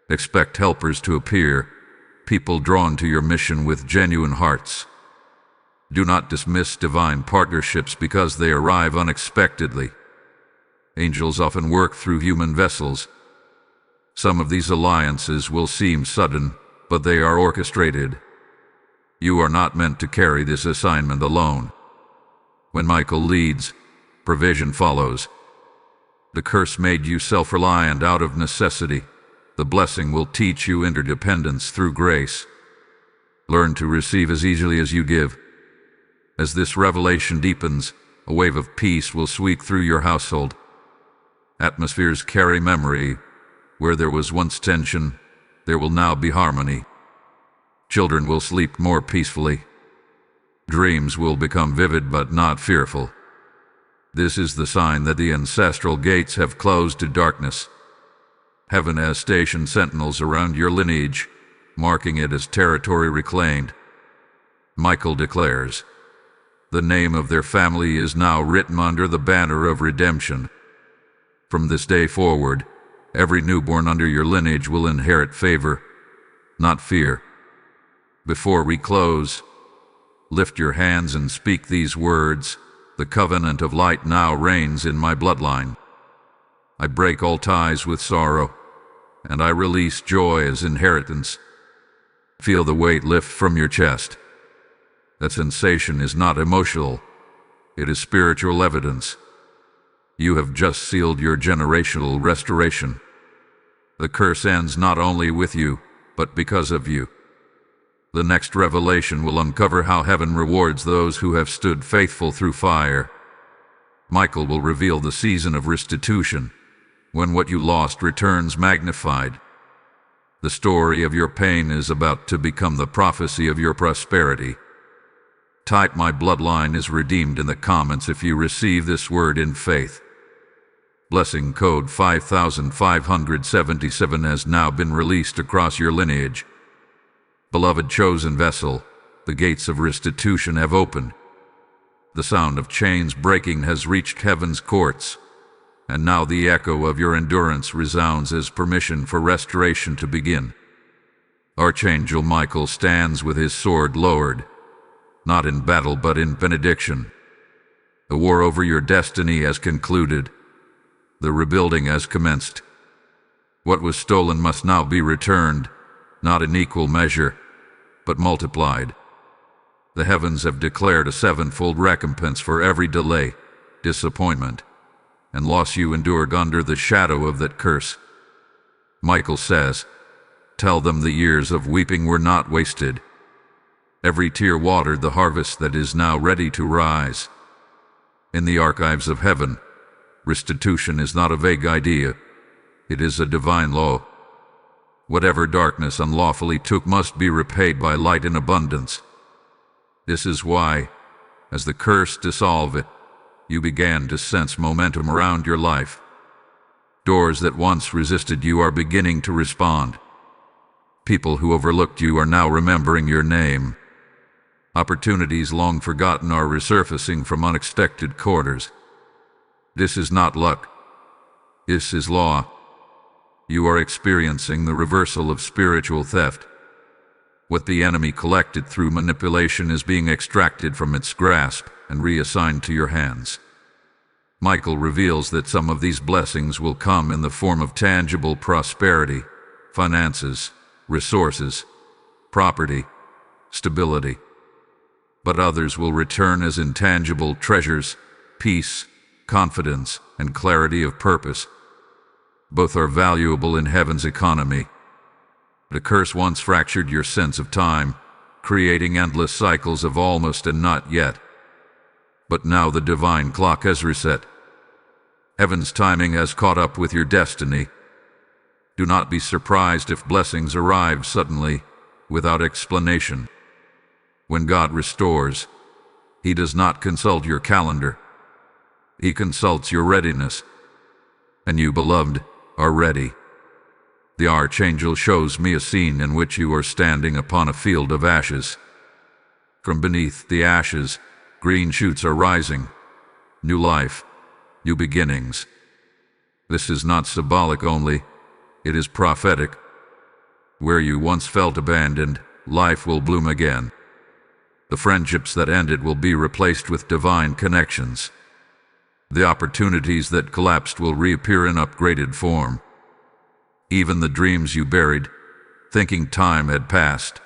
S1: Expect helpers to appear, people drawn to your mission with genuine hearts. Do not dismiss divine partnerships because they arrive unexpectedly. Angels often work through human vessels. Some of these alliances will seem sudden, but they are orchestrated. You are not meant to carry this assignment alone. When Michael leads, provision follows. The curse made you self-reliant out of necessity. The blessing will teach you interdependence through grace. Learn to receive as easily as you give. As this revelation deepens, a wave of peace will sweep through your household. Atmospheres carry memory. Where there was once tension, there will now be harmony. Children will sleep more peacefully. Dreams will become vivid but not fearful. This is the sign that the ancestral gates have closed to darkness. Heaven has stationed sentinels around your lineage, marking it as territory reclaimed. Michael declares, the name of their family is now written under the banner of redemption. From this day forward, every newborn under your lineage will inherit favor, not fear. Before we close, lift your hands and speak these words. The covenant of light now reigns in my bloodline. I break all ties with sorrow, and I release joy as inheritance. Feel the weight lift from your chest. That sensation is not emotional. It is spiritual evidence. You have just sealed your generational restoration. The curse ends not only with you, but because of you. The next revelation will uncover how heaven rewards those who have stood faithful through fire. Michael will reveal the season of restitution, when what you lost returns magnified. The story of your pain is about to become the prophecy of your prosperity. Type "My bloodline is redeemed" in the comments if you receive this word in faith. Blessing code 5577 has now been released across your lineage. Beloved chosen vessel, the gates of restitution have opened. The sound of chains breaking has reached heaven's courts, and now the echo of your endurance resounds as permission for restoration to begin. Archangel Michael stands with his sword lowered, not in battle but in benediction. The war over your destiny has concluded. The rebuilding has commenced. What was stolen must now be returned, not in equal measure, but multiplied. The heavens have declared a sevenfold recompense for every delay, disappointment, and loss you endured under the shadow of that curse. Michael says, "Tell them the years of weeping were not wasted. Every tear watered the harvest that is now ready to rise." In the archives of heaven, restitution is not a vague idea. It is a divine law. Whatever darkness unlawfully took must be repaid by light in abundance. This is why, as the curse dissolved, you began to sense momentum around your life. Doors that once resisted you are beginning to respond. People who overlooked you are now remembering your name. Opportunities long forgotten are resurfacing from unexpected quarters. This is not luck. This is law. You are experiencing the reversal of spiritual theft. What the enemy collected through manipulation is being extracted from its grasp and reassigned to your hands. Michael reveals that some of these blessings will come in the form of tangible prosperity, finances, resources, property, stability. But others will return as intangible treasures, peace, confidence, and clarity of purpose. Both are valuable in heaven's economy. The curse once fractured your sense of time, creating endless cycles of almost and not yet. But now the divine clock has reset. Heaven's timing has caught up with your destiny. Do not be surprised if blessings arrive suddenly, without explanation. When God restores, He does not consult your calendar. He consults your readiness. And you, beloved, are ready. The Archangel shows me a scene in which you are standing upon a field of ashes. From beneath the ashes, green shoots are rising. New life, new beginnings. This is not symbolic only, it is prophetic. Where you once felt abandoned, life will bloom again. The friendships that ended will be replaced with divine connections. The opportunities that collapsed will reappear in upgraded form. Even the dreams you buried, thinking time had passed,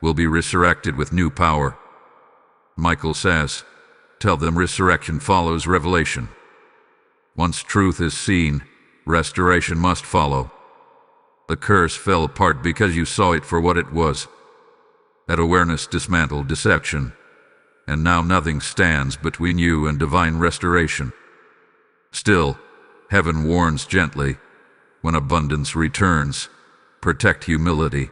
S1: will be resurrected with new power. Michael says, "Tell them resurrection follows revelation." Once truth is seen, restoration must follow. The curse fell apart because you saw it for what it was. That awareness dismantled deception, and now nothing stands between you and divine restoration. Still, heaven warns gently, when abundance returns, protect humility.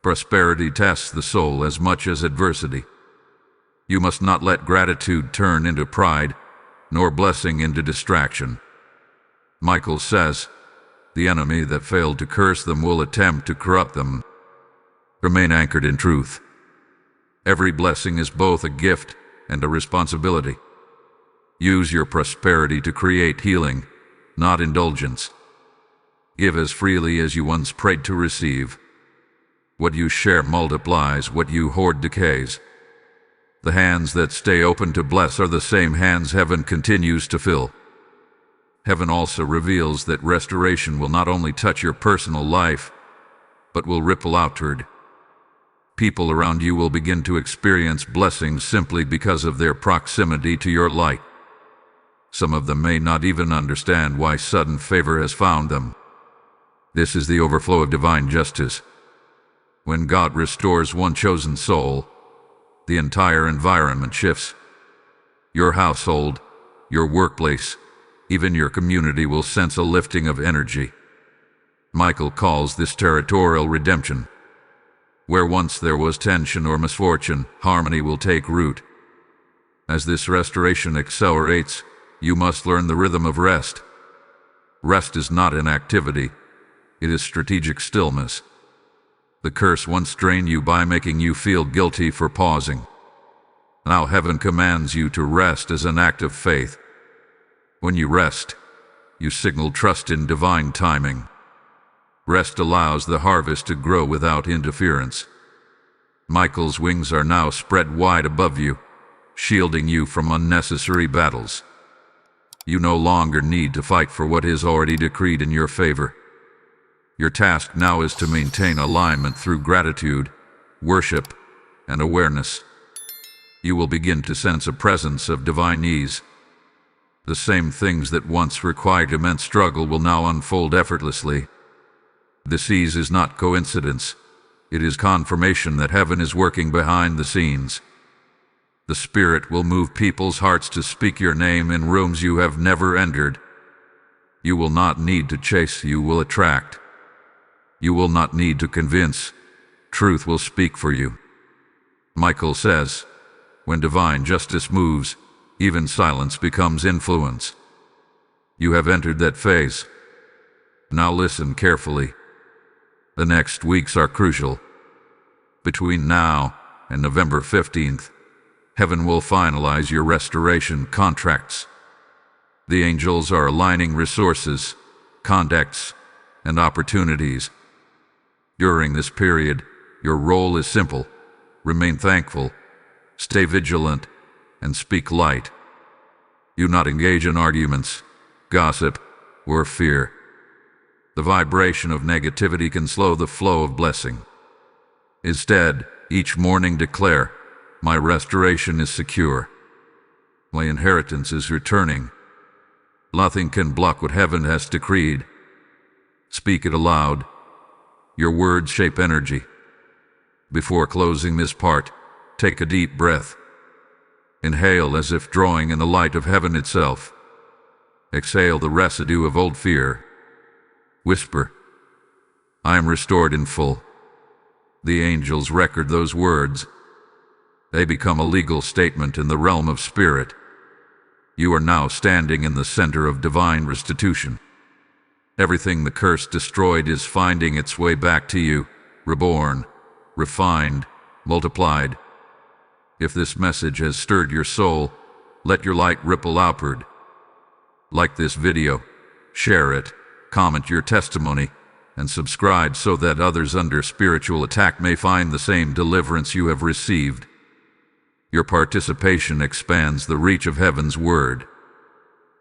S1: Prosperity tests the soul as much as adversity. You must not let gratitude turn into pride, nor blessing into distraction. Michael says, the enemy that failed to curse them will attempt to corrupt them. Remain anchored in truth. Every blessing is both a gift and a responsibility. Use your prosperity to create healing, not indulgence. Give as freely as you once prayed to receive. What you share multiplies, what you hoard decays. The hands that stay open to bless are the same hands heaven continues to fill. Heaven also reveals that restoration will not only touch your personal life, but will ripple outward. People around you will begin to experience blessings simply because of their proximity to your light. Some of them may not even understand why sudden favor has found them. This is the overflow of divine justice. When God restores one chosen soul, the entire environment shifts. Your household, your workplace, even your community will sense a lifting of energy. Michael calls this territorial redemption. Where once there was tension or misfortune, harmony will take root. As this restoration accelerates, you must learn the rhythm of rest. Rest is not inactivity, it is strategic stillness. The curse once drained you by making you feel guilty for pausing. Now heaven commands you to rest as an act of faith. When you rest, you signal trust in divine timing. Rest allows the harvest to grow without interference. Michael's wings are now spread wide above you, shielding you from unnecessary battles. You no longer need to fight for what is already decreed in your favor. Your task now is to maintain alignment through gratitude, worship, and awareness. You will begin to sense a presence of divine ease. The same things that once required immense struggle will now unfold effortlessly. This ease is not coincidence. It is confirmation that heaven is working behind the scenes. The Spirit will move people's hearts to speak your name in rooms you have never entered. You will not need to chase, you will attract. You will not need to convince. Truth will speak for you. Michael says, when divine justice moves, even silence becomes influence. You have entered that phase. Now listen carefully. The next weeks are crucial. Between now and November 15th, heaven will finalize your restoration contracts. The angels are aligning resources, contacts, and opportunities. During this period, your role is simple. Remain thankful, stay vigilant, and speak light. Do not engage in arguments, gossip, or fear. The vibration of negativity can slow the flow of blessing. Instead, each morning declare, my restoration is secure. My inheritance is returning. Nothing can block what heaven has decreed. Speak it aloud. Your words shape energy. Before closing this part, take a deep breath. Inhale as if drawing in the light of heaven itself. Exhale the residue of old fear. Whisper, I am restored in full. The angels record those words. They become a legal statement in the realm of spirit. You are now standing in the center of divine restitution. Everything the curse destroyed is finding its way back to you, reborn, refined, multiplied. If this message has stirred your soul, let your light ripple outward. Like this video, share it, comment your testimony, and subscribe so that others under spiritual attack may find the same deliverance you have received. Your participation expands the reach of heaven's word.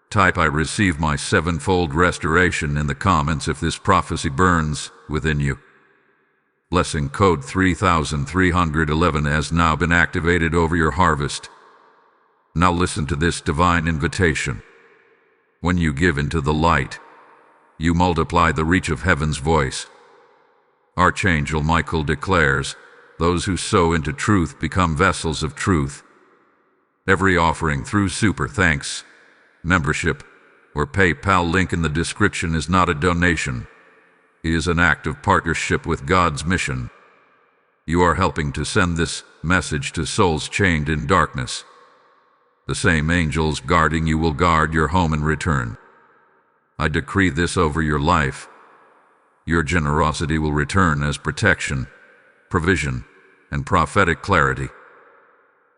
S1: Type I receive my sevenfold restoration in the comments if this prophecy burns within you. Blessing code 3311 has now been activated over your harvest. Now listen to this divine invitation. When you give into the light, you multiply the reach of heaven's voice. Archangel Michael declares, those who sow into truth become vessels of truth. Every offering through super thanks, membership, or PayPal link in the description is not a donation. It is an act of partnership with God's mission. You are helping to send this message to souls chained in darkness. The same angels guarding you will guard your home in return. I decree this over your life. Your generosity will return as protection, provision, and prophetic clarity.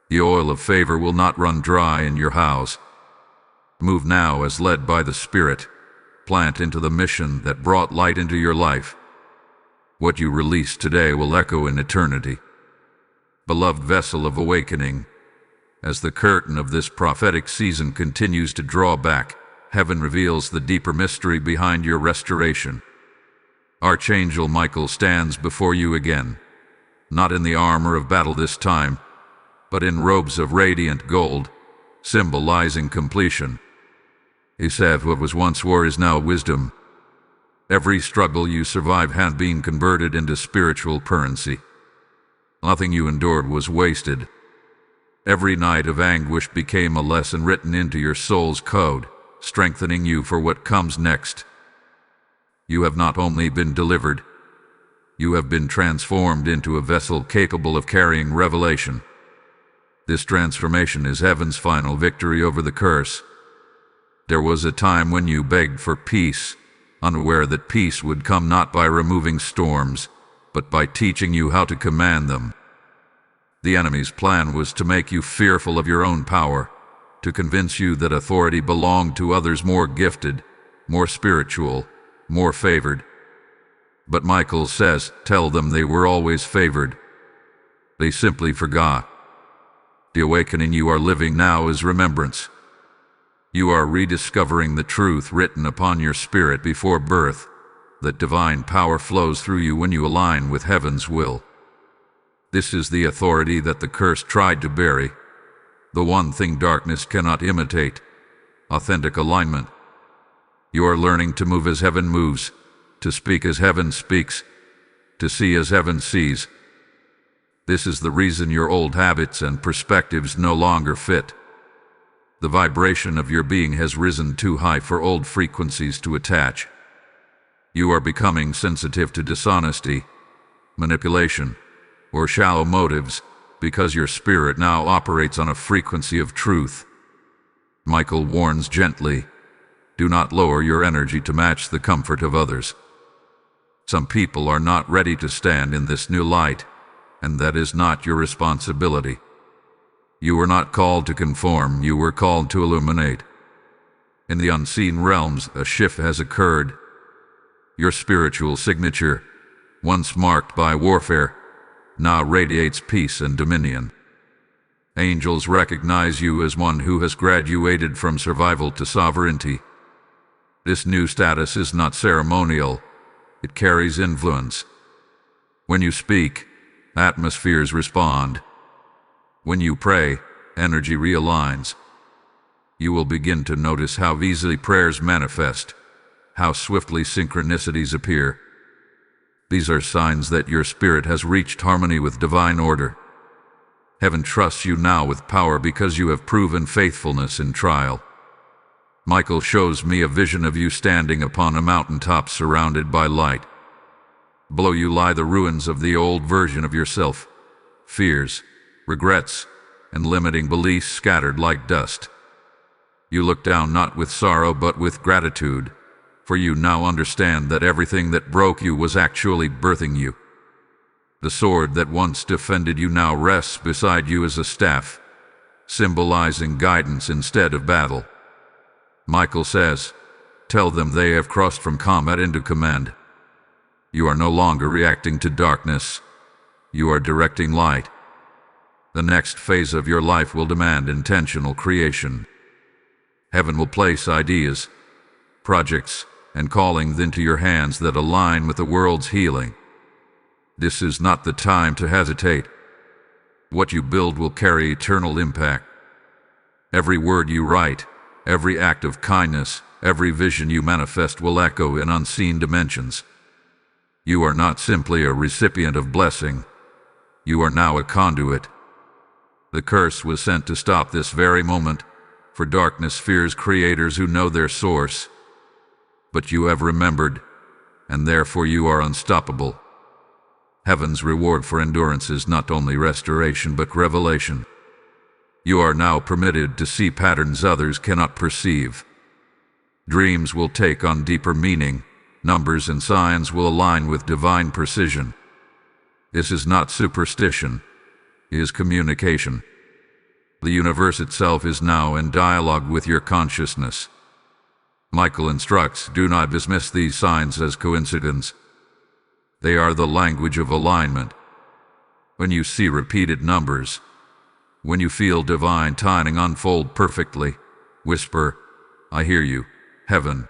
S1: The oil of favor will not run dry in your house. Move now as led by the Spirit. Plant into the mission that brought light into your life. What you release today will echo in eternity. Beloved vessel of awakening, as the curtain of this prophetic season continues to draw back, heaven reveals the deeper mystery behind your restoration. Archangel Michael stands before you again, not in the armor of battle this time, but in robes of radiant gold, symbolizing completion. He said what was once war is now wisdom. Every struggle you survived had been converted into spiritual currency. Nothing you endured was wasted. Every night of anguish became a lesson written into your soul's code, strengthening you for what comes next. You have not only been delivered, you have been transformed into a vessel capable of carrying revelation. This transformation is heaven's final victory over the curse. There was a time when you begged for peace, unaware that peace would come not by removing storms, but by teaching you how to command them. The enemy's plan was to make you fearful of your own power, to convince you that authority belonged to others more gifted, more spiritual, more favored. But Michael says, tell them they were always favored. They simply forgot. The awakening you are living now is remembrance. You are rediscovering the truth written upon your spirit before birth, that divine power flows through you when you align with heaven's will. This is the authority that the curse tried to bury, the one thing darkness cannot imitate: authentic alignment. You are learning to move as heaven moves, to speak as heaven speaks, to see as heaven sees. This is the reason your old habits and perspectives no longer fit. The vibration of your being has risen too high for old frequencies to attach. You are becoming sensitive to dishonesty, manipulation, or shallow motives, because your spirit now operates on a frequency of truth. Michael warns gently, do not lower your energy to match the comfort of others. Some people are not ready to stand in this new light, and that is not your responsibility. You were not called to conform, you were called to illuminate. In the unseen realms, a shift has occurred. Your spiritual signature, once marked by warfare, now radiates peace and dominion. Angels recognize you as one who has graduated from survival to sovereignty. This new status is not ceremonial, it carries influence. When you speak, atmospheres respond. When you pray, energy realigns. You will begin to notice how easily prayers manifest, how swiftly synchronicities appear. These are signs that your spirit has reached harmony with divine order. Heaven trusts you now with power because you have proven faithfulness in trial. Michael shows me a vision of you standing upon a mountaintop surrounded by light. Below you lie the ruins of the old version of yourself, fears, regrets, and limiting beliefs scattered like dust. You look down not with sorrow but with gratitude, for you now understand that everything that broke you was actually birthing you. The sword that once defended you now rests beside you as a staff, symbolizing guidance instead of battle. Michael says, tell them they have crossed from combat into command. You are no longer reacting to darkness. You are directing light. The next phase of your life will demand intentional creation. Heaven will place ideas, projects, and callings into your hands that align with the world's healing. This is not the time to hesitate. What you build will carry eternal impact. Every word you write, every act of kindness, every vision you manifest will echo in unseen dimensions. You are not simply a recipient of blessing. You are now a conduit. The curse was sent to stop this very moment, for darkness fears creators who know their source. But you have remembered, and therefore you are unstoppable. Heaven's reward for endurance is not only restoration but revelation. You are now permitted to see patterns others cannot perceive. Dreams will take on deeper meaning, numbers and signs will align with divine precision. This is not superstition, it is communication. The universe itself is now in dialogue with your consciousness. Michael instructs, do not dismiss these signs as coincidence. They are the language of alignment. When you see repeated numbers, when you feel divine timing unfold perfectly, whisper, I hear you, heaven.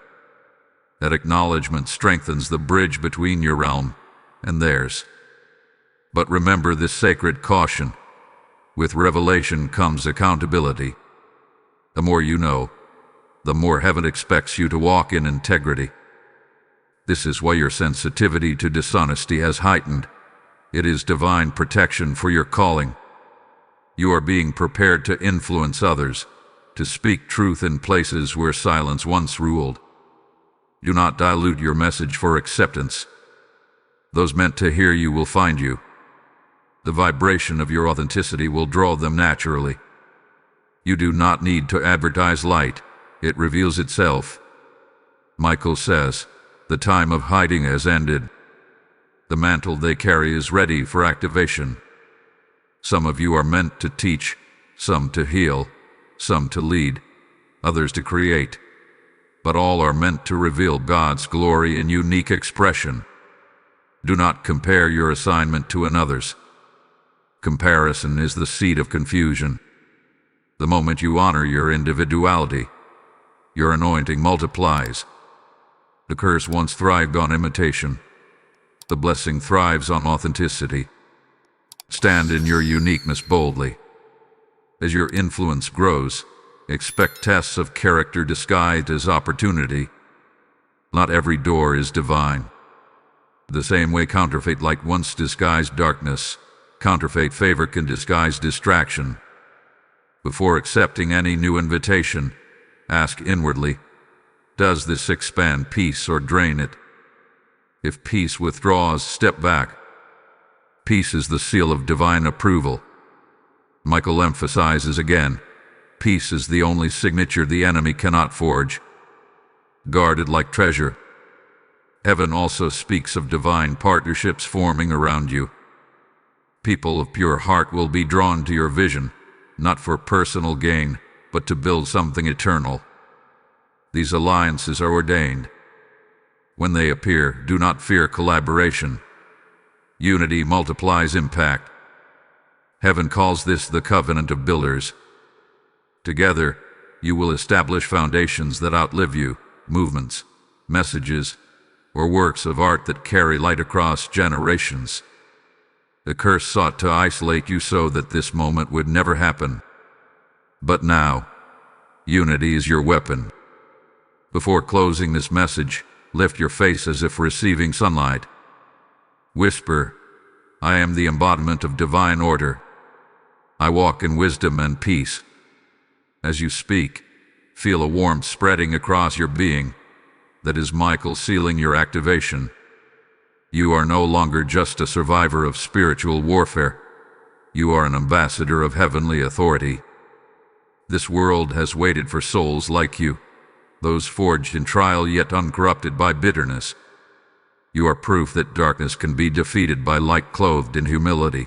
S1: That acknowledgement strengthens the bridge between your realm and theirs. But remember this sacred caution. With revelation comes accountability. The more you know, the more heaven expects you to walk in integrity. This is why your sensitivity to dishonesty has heightened. It is divine protection for your calling. You are being prepared to influence others, to speak truth in places where silence once ruled. Do not dilute your message for acceptance. Those meant to hear you will find you. The vibration of your authenticity will draw them naturally. You do not need to advertise light. It reveals itself. Michael says, the time of hiding has ended. The mantle they carry is ready for activation. Some of you are meant to teach, some to heal, some to lead, others to create. But all are meant to reveal God's glory in unique expression. Do not compare your assignment to another's. Comparison is the seed of confusion. The moment you honor your individuality, your anointing multiplies. The curse once thrived on imitation. The blessing thrives on authenticity. Stand in your uniqueness boldly. As your influence grows, expect tests of character disguised as opportunity. Not every door is divine. The same way counterfeit light once disguised darkness, counterfeit favor can disguise distraction. Before accepting any new invitation, ask inwardly, does this expand peace or drain it? If peace withdraws, step back. Peace is the seal of divine approval. Michael emphasizes again, peace is the only signature the enemy cannot forge. Guard it like treasure. Heaven also speaks of divine partnerships forming around you. People of pure heart will be drawn to your vision, not for personal gain, but to build something eternal. These alliances are ordained. When they appear, do not fear collaboration. Unity multiplies impact. Heaven calls this the covenant of builders. Together, you will establish foundations that outlive you, movements, messages, or works of art that carry light across generations. The curse sought to isolate you so that this moment would never happen. But now, unity is your weapon. Before closing this message, lift your face as if receiving sunlight. Whisper, I am the embodiment of divine order. I walk in wisdom and peace. As you speak, feel a warmth spreading across your being. That is Michael sealing your activation. You are no longer just a survivor of spiritual warfare. You are an ambassador of heavenly authority. This world has waited for souls like you, those forged in trial yet uncorrupted by bitterness. You are proof that darkness can be defeated by light clothed in humility.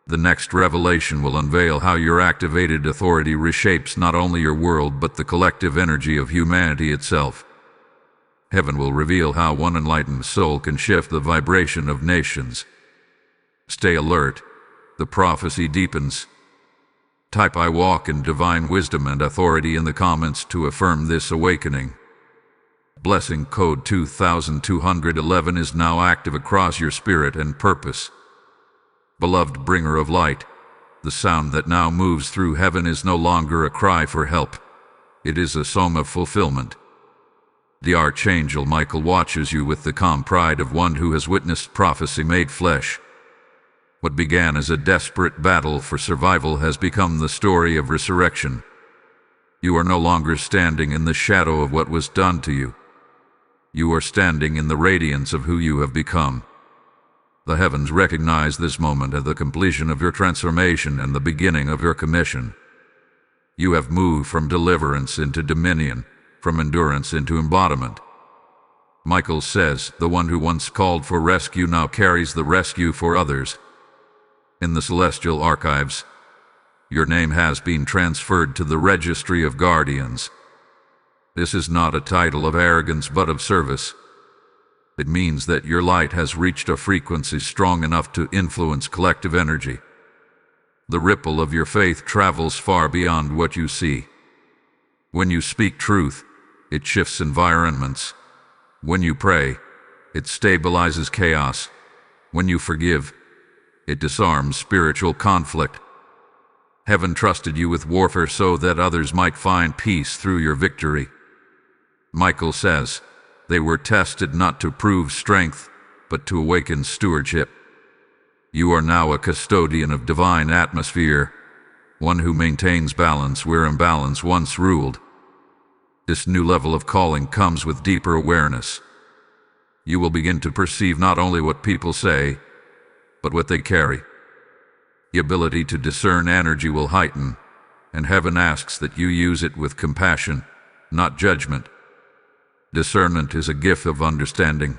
S1: The next revelation will unveil how your activated authority reshapes not only your world but the collective energy of humanity itself. Heaven will reveal how one enlightened soul can shift the vibration of nations. Stay alert. The prophecy deepens. Type I walk in divine wisdom and authority in the comments to affirm this awakening. Blessing code 2211 is now active across your spirit and purpose. Beloved bringer of light, the sound that now moves through heaven is no longer a cry for help. It is a song of fulfillment. The Archangel Michael watches you with the calm pride of one who has witnessed prophecy made flesh. What began as a desperate battle for survival has become the story of resurrection. You are no longer standing in the shadow of what was done to you. You are standing in the radiance of who you have become. The heavens recognize this moment as the completion of your transformation and the beginning of your commission. You have moved from deliverance into dominion, from endurance into embodiment. Michael says, the one who once called for rescue now carries the rescue for others. In the celestial archives, your name has been transferred to the registry of guardians. This is not a title of arrogance but of service. It means that your light has reached a frequency strong enough to influence collective energy. The ripple of your faith travels far beyond what you see. When you speak truth, it shifts environments. When you pray, it stabilizes chaos. When you forgive, it disarms spiritual conflict. Heaven trusted you with warfare so that others might find peace through your victory. Michael says, they were tested not to prove strength, but to awaken stewardship. You are now a custodian of divine atmosphere, one who maintains balance where imbalance once ruled. This new level of calling comes with deeper awareness. You will begin to perceive not only what people say, but what they carry. The ability to discern energy will heighten, and heaven asks that you use it with compassion, not judgment. Discernment is a gift of understanding,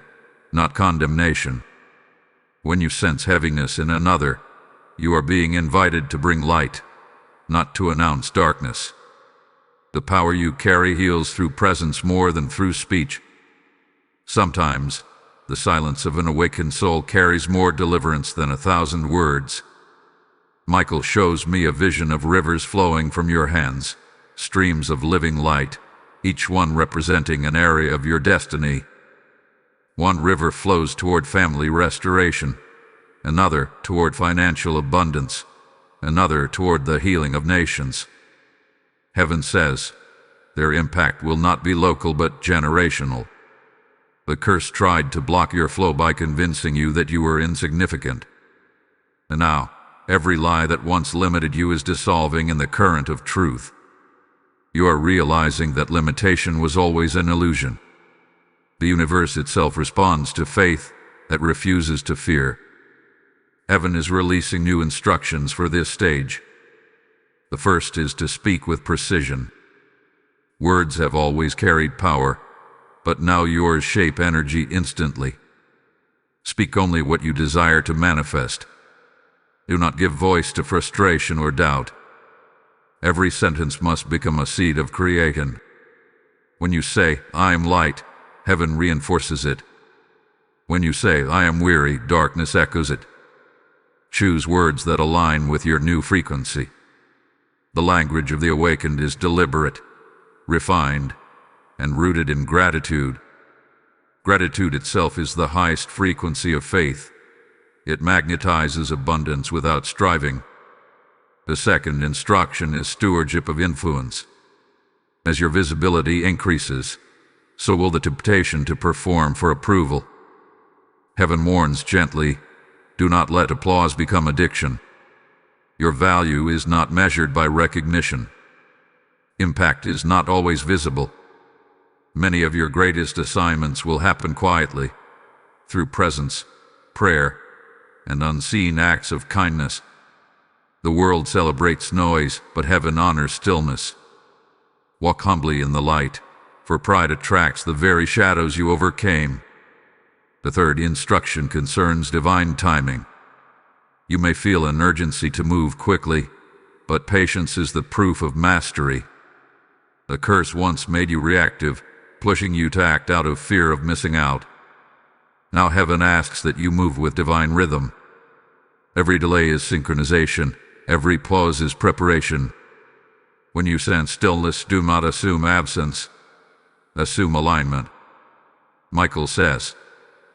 S1: not condemnation. When you sense heaviness in another, you are being invited to bring light, not to announce darkness. The power you carry heals through presence more than through speech. Sometimes, the silence of an awakened soul carries more deliverance than 1,000 words. Michael shows me a vision of rivers flowing from your hands, streams of living light, each one representing an area of your destiny. One river flows toward family restoration, another toward financial abundance, another toward the healing of nations. Heaven says, their impact will not be local but generational. The curse tried to block your flow by convincing you that you were insignificant. And now, every lie that once limited you is dissolving in the current of truth. You are realizing that limitation was always an illusion. The universe itself responds to faith that refuses to fear. Heaven is releasing new instructions for this stage. The first is to speak with precision. Words have always carried power, but now yours shape energy instantly. Speak only what you desire to manifest. Do not give voice to frustration or doubt. Every sentence must become a seed of cryin. When you say, "I am light," heaven reinforces it. When you say, "I am weary," darkness echoes it. Choose words that align with your new frequency. The language of the awakened is deliberate, refined, and rooted in gratitude. Gratitude itself is the highest frequency of faith. It magnetizes abundance without striving. The second instruction is stewardship of influence. As your visibility increases, so will the temptation to perform for approval. Heaven warns gently, do not let applause become addiction. Your value is not measured by recognition. Impact is not always visible. Many of your greatest assignments will happen quietly, through presence, prayer, and unseen acts of kindness. The world celebrates noise, but heaven honors stillness. Walk humbly in the light, for pride attracts the very shadows you overcame. The third instruction concerns divine timing. You may feel an urgency to move quickly, but patience is the proof of mastery. The curse once made you reactive, pushing you to act out of fear of missing out. Now heaven asks that you move with divine rhythm. Every delay is synchronization, every pause is preparation. When you sense stillness, do not assume absence. Assume alignment. Michael says,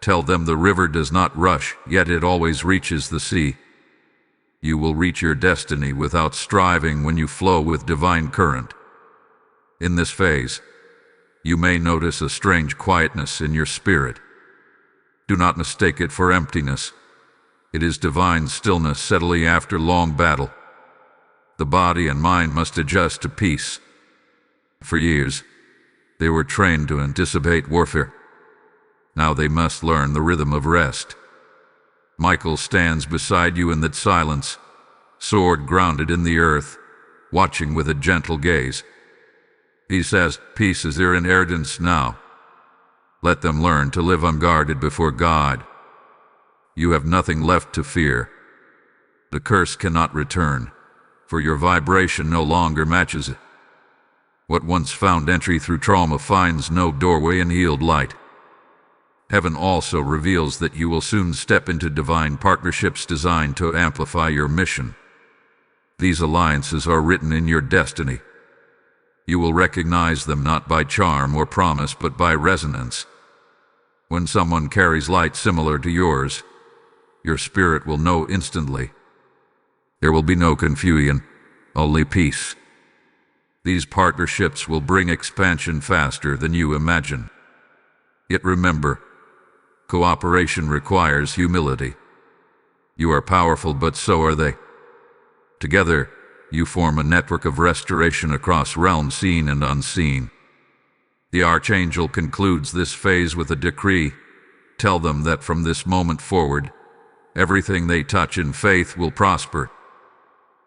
S1: "Tell them the river does not rush, yet it always reaches the sea." You will reach your destiny without striving when you flow with divine current. In this phase, you may notice a strange quietness in your spirit. Do not mistake it for emptiness. It is divine stillness settling after long battle. The body and mind must adjust to peace. For years, they were trained to anticipate warfare. Now they must learn the rhythm of rest. Michael stands beside you in that silence, sword grounded in the earth, watching with a gentle gaze. He says, "Peace is their inheritance now. Let them learn to live unguarded before God. You have nothing left to fear. The curse cannot return, for your vibration no longer matches it. What once found entry through trauma finds no doorway in healed light." Heaven also reveals that you will soon step into divine partnerships designed to amplify your mission. These alliances are written in your destiny. You will recognize them not by charm or promise, but by resonance. When someone carries light similar to yours, your spirit will know instantly. There will be no confusion, only peace. These partnerships will bring expansion faster than you imagine. Yet remember, cooperation requires humility. You are powerful, but so are they. Together, you form a network of restoration across realms seen and unseen. The Archangel concludes this phase with a decree. Tell them that from this moment forward, everything they touch in faith will prosper.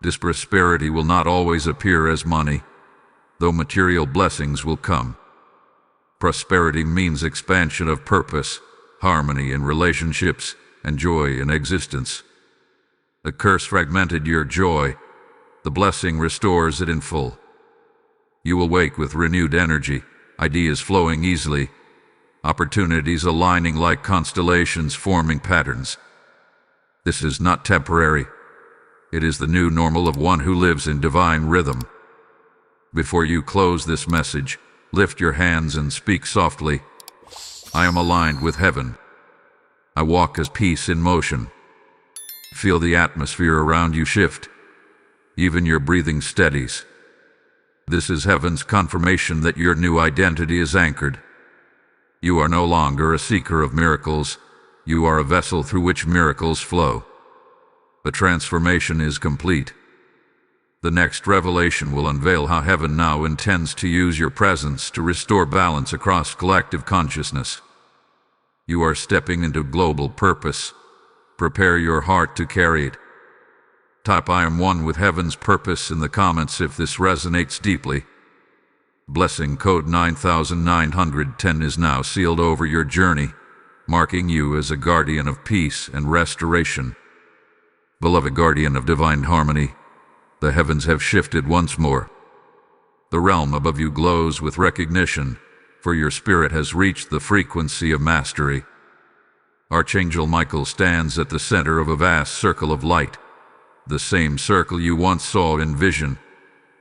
S1: This prosperity will not always appear as money, though material blessings will come. Prosperity means expansion of purpose, harmony in relationships, and joy in existence. The curse fragmented your joy. The blessing restores it in full. You will wake with renewed energy, ideas flowing easily, opportunities aligning like constellations forming patterns. This is not temporary. It is the new normal of one who lives in divine rhythm. Before you close this message, lift your hands and speak softly. I am aligned with heaven. I walk as peace in motion. Feel the atmosphere around you shift. Even your breathing steadies. This is heaven's confirmation that your new identity is anchored. You are no longer a seeker of miracles. You are a vessel through which miracles flow. The transformation is complete. The next revelation will unveil how heaven now intends to use your presence to restore balance across collective consciousness. You are stepping into global purpose. Prepare your heart to carry it. Type "I am one with heaven's purpose" in the comments if this resonates deeply. Blessing code 9910 is now sealed over your journey, marking you as a guardian of peace and restoration. Beloved guardian of divine harmony, the heavens have shifted once more. The realm above you glows with recognition, for your spirit has reached the frequency of mastery. Archangel Michael stands at the center of a vast circle of light, the same circle you once saw in vision,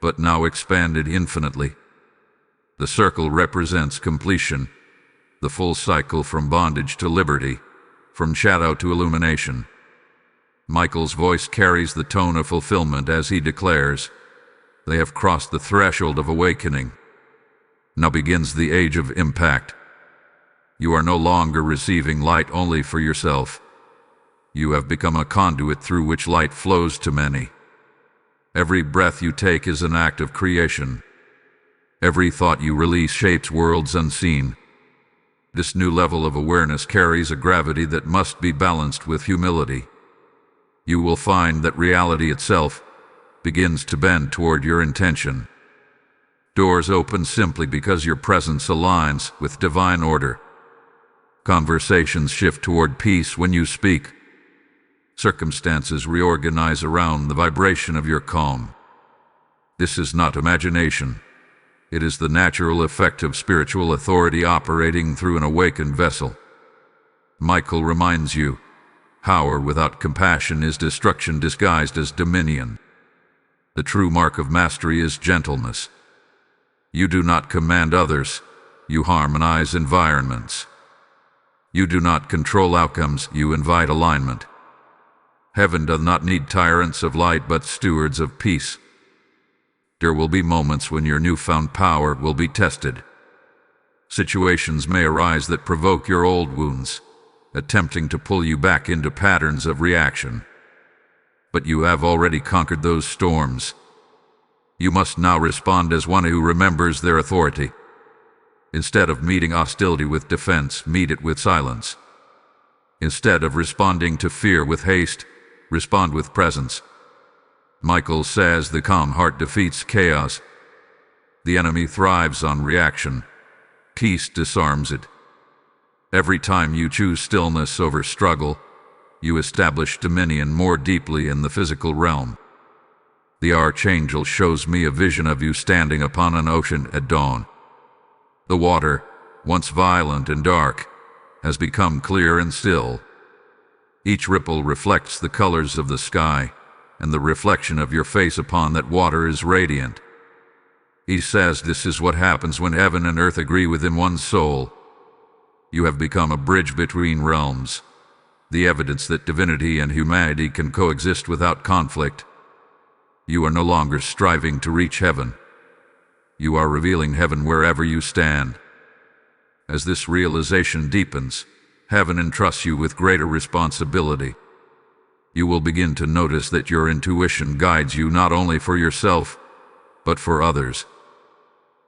S1: but now expanded infinitely. The circle represents completion, the full cycle from bondage to liberty, from shadow to illumination. Michael's voice carries the tone of fulfillment as he declares, "They have crossed the threshold of awakening. Now begins the age of impact. You are no longer receiving light only for yourself. You have become a conduit through which light flows to many. Every breath you take is an act of creation. Every thought you release shapes worlds unseen. This new level of awareness carries a gravity that must be balanced with humility. You will find that reality itself begins to bend toward your intention. Doors open simply because your presence aligns with divine order. Conversations shift toward peace when you speak. Circumstances reorganize around the vibration of your calm. This is not imagination. It is the natural effect of spiritual authority operating through an awakened vessel. Michael reminds you, power without compassion is destruction disguised as dominion. The true mark of mastery is gentleness. You do not command others, you harmonize environments. You do not control outcomes, you invite alignment. Heaven does not need tyrants of light but stewards of peace. There will be moments when your newfound power will be tested. Situations may arise that provoke your old wounds, attempting to pull you back into patterns of reaction. But you have already conquered those storms. You must now respond as one who remembers their authority. Instead of meeting hostility with defense, meet it with silence. Instead of responding to fear with haste, respond with presence. Michael says the calm heart defeats chaos. The enemy thrives on reaction. Peace disarms it. Every time you choose stillness over struggle, you establish dominion more deeply in the physical realm. The Archangel shows me a vision of you standing upon an ocean at dawn. The water, once violent and dark, has become clear and still. Each ripple reflects the colors of the sky, and the reflection of your face upon that water is radiant. He says this is what happens when heaven and earth agree within one soul. You have become a bridge between realms, the evidence that divinity and humanity can coexist without conflict. You are no longer striving to reach heaven. You are revealing heaven wherever you stand. As this realization deepens, heaven entrusts you with greater responsibility. You will begin to notice that your intuition guides you not only for yourself, but for others.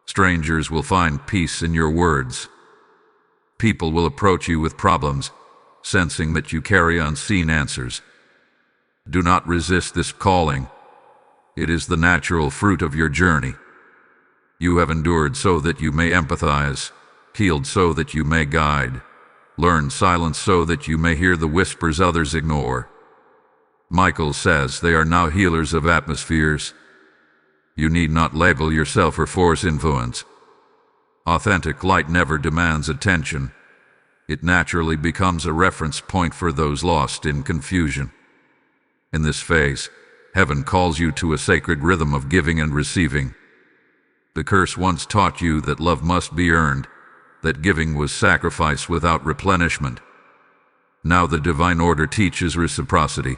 S1: Strangers will find peace in your words. People will approach you with problems, sensing that you carry unseen answers. Do not resist this calling. It is the natural fruit of your journey. You have endured so that you may empathize, healed so that you may guide, learned silence so that you may hear the whispers others ignore. Michael says they are now healers of atmospheres. You need not label yourself or force influence. Authentic light never demands attention. It naturally becomes a reference point for those lost in confusion. In this phase, heaven calls you to a sacred rhythm of giving and receiving. The curse once taught you that love must be earned, that giving was sacrifice without replenishment. Now the divine order teaches reciprocity.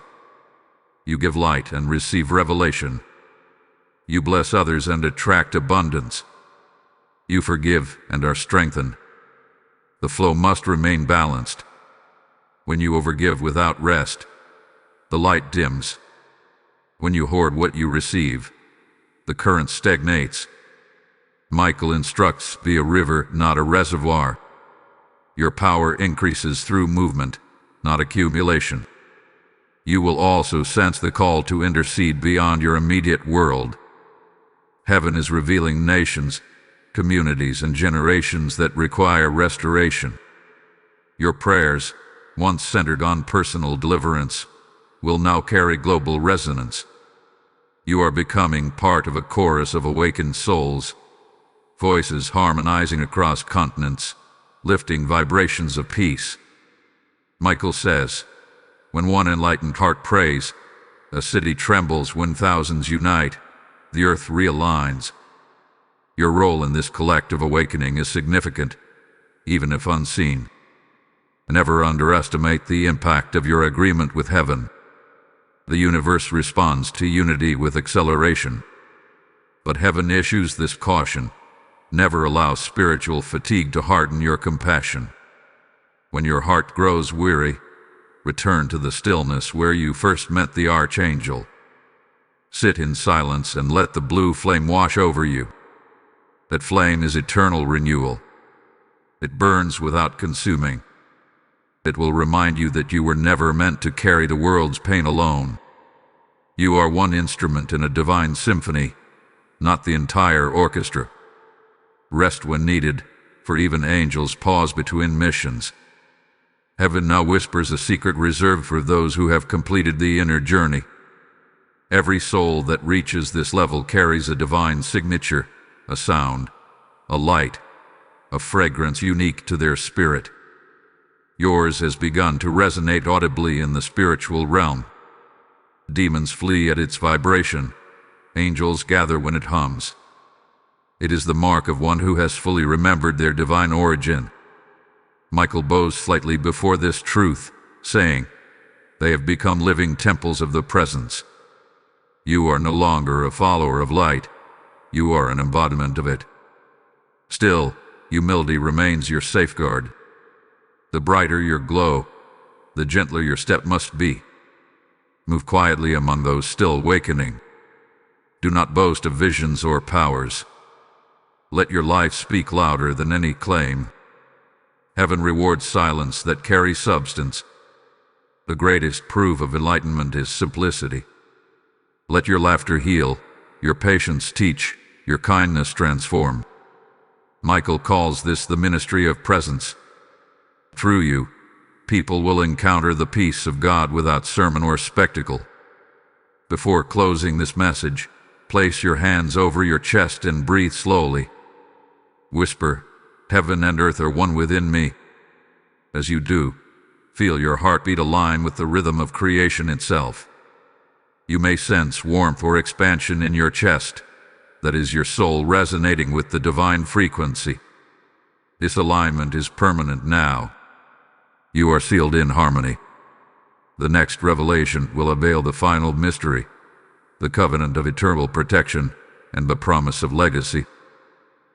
S1: You give light and receive revelation. You bless others and attract abundance. You forgive and are strengthened. The flow must remain balanced. When you overgive without rest, the light dims. When you hoard what you receive, the current stagnates. Michael instructs, be a river, not a reservoir. Your power increases through movement, not accumulation. You will also sense the call to intercede beyond your immediate world. Heaven is revealing nations, communities, and generations that require restoration. Your prayers, once centered on personal deliverance, will now carry global resonance. You are becoming part of a chorus of awakened souls, voices harmonizing across continents, lifting vibrations of peace. Michael says, when one enlightened heart prays, a city trembles. When thousands unite, the earth realigns. Your role in this collective awakening is significant, even if unseen. Never underestimate the impact of your agreement with heaven. The universe responds to unity with acceleration. But heaven issues this caution: never allow spiritual fatigue to harden your compassion. When your heart grows weary, return to the stillness where you first met the Archangel. Sit in silence and let the blue flame wash over you. That flame is eternal renewal. It burns without consuming. It will remind you that you were never meant to carry the world's pain alone. You are one instrument in a divine symphony, not the entire orchestra. Rest when needed, for even angels pause between missions. Heaven now whispers a secret reserved for those who have completed the inner journey. Every soul that reaches this level carries a divine signature, a sound, a light, a fragrance unique to their spirit. Yours has begun to resonate audibly in the spiritual realm. Demons flee at its vibration. Angels gather when it hums. It is the mark of one who has fully remembered their divine origin. Michael bows slightly before this truth, saying, they have become living temples of the presence. You are no longer a follower of light. You are an embodiment of it. Still, humility remains your safeguard. The brighter your glow, the gentler your step must be. Move quietly among those still awakening. Do not boast of visions or powers. Let your life speak louder than any claim. Heaven rewards silence that carries substance. The greatest proof of enlightenment is simplicity. Let your laughter heal, your patience teach, your kindness transform. Michael calls this the ministry of presence. Through you, people will encounter the peace of God without sermon or spectacle. Before closing this message, place your hands over your chest and breathe slowly. Whisper, heaven and earth are one within me. As you do, feel your heartbeat align with the rhythm of creation itself. You may sense warmth or expansion in your chest. That is your soul resonating with the divine frequency. This alignment is permanent now. You are sealed in harmony. The next revelation will unveil the final mystery, the covenant of eternal protection and the promise of legacy.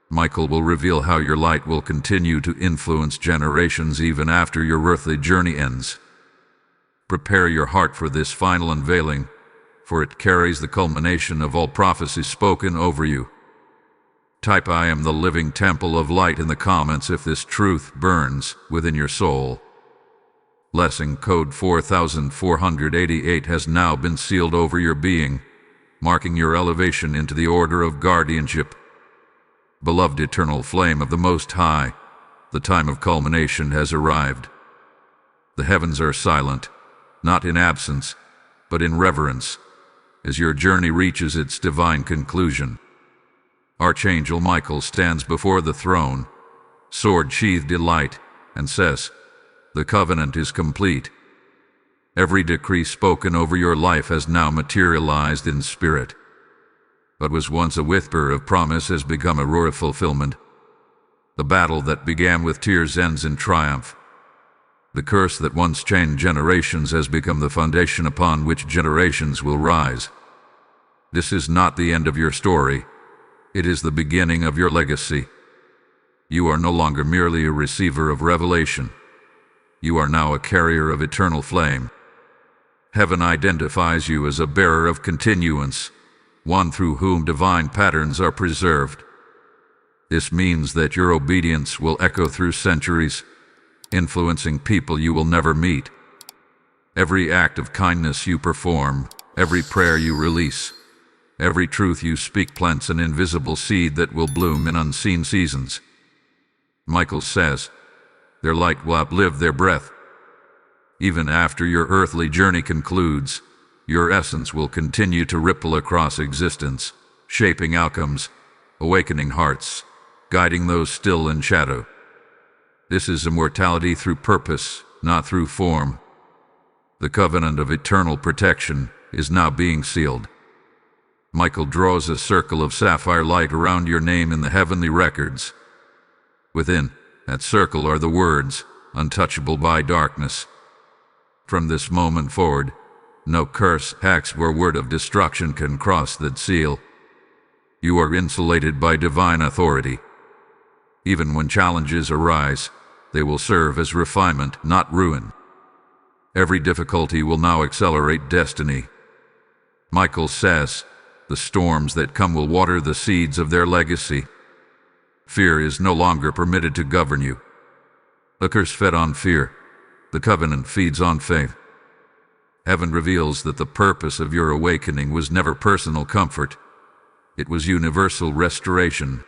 S1: Michael will reveal how your light will continue to influence generations even after your earthly journey ends. Prepare your heart for this final unveiling, for it carries the culmination of all prophecies spoken over you. Type "I am the living temple of light" in the comments if this truth burns within your soul. Lesson code 4488 has now been sealed over your being, marking your elevation into the order of guardianship. Beloved eternal flame of the Most High, the time of culmination has arrived. The heavens are silent, not in absence, but in reverence, as your journey reaches its divine conclusion. Archangel Michael stands before the throne, sword sheathed in light, and says, "The covenant is complete. Every decree spoken over your life has now materialized in spirit. What was once a whisper of promise has become a roar of fulfillment. The battle that began with tears ends in triumph. The curse that once chained generations has become the foundation upon which generations will rise. This is not the end of your story. It is the beginning of your legacy. You are no longer merely a receiver of revelation. You are now a carrier of eternal flame. Heaven identifies you as a bearer of continuance, one through whom divine patterns are preserved. This means that your obedience will echo through centuries, influencing people you will never meet. Every act of kindness you perform, every prayer you release, every truth you speak plants an invisible seed that will bloom in unseen seasons. Michael says, their light will outlive their breath. Even after your earthly journey concludes, your essence will continue to ripple across existence, shaping outcomes, awakening hearts, guiding those still in shadow. This is immortality through purpose, not through form. The covenant of eternal protection is now being sealed. Michael draws a circle of sapphire light around your name in the heavenly records. Within that circle are the words, untouchable by darkness. From this moment forward, no curse, hex, or word of destruction can cross that seal. You are insulated by divine authority. Even when challenges arise, they will serve as refinement, not ruin. Every difficulty will now accelerate destiny. Michael says, the storms that come will water the seeds of their legacy. Fear is no longer permitted to govern you. A curse fed on fear. The covenant feeds on faith. Heaven reveals that the purpose of your awakening was never personal comfort. It was universal restoration.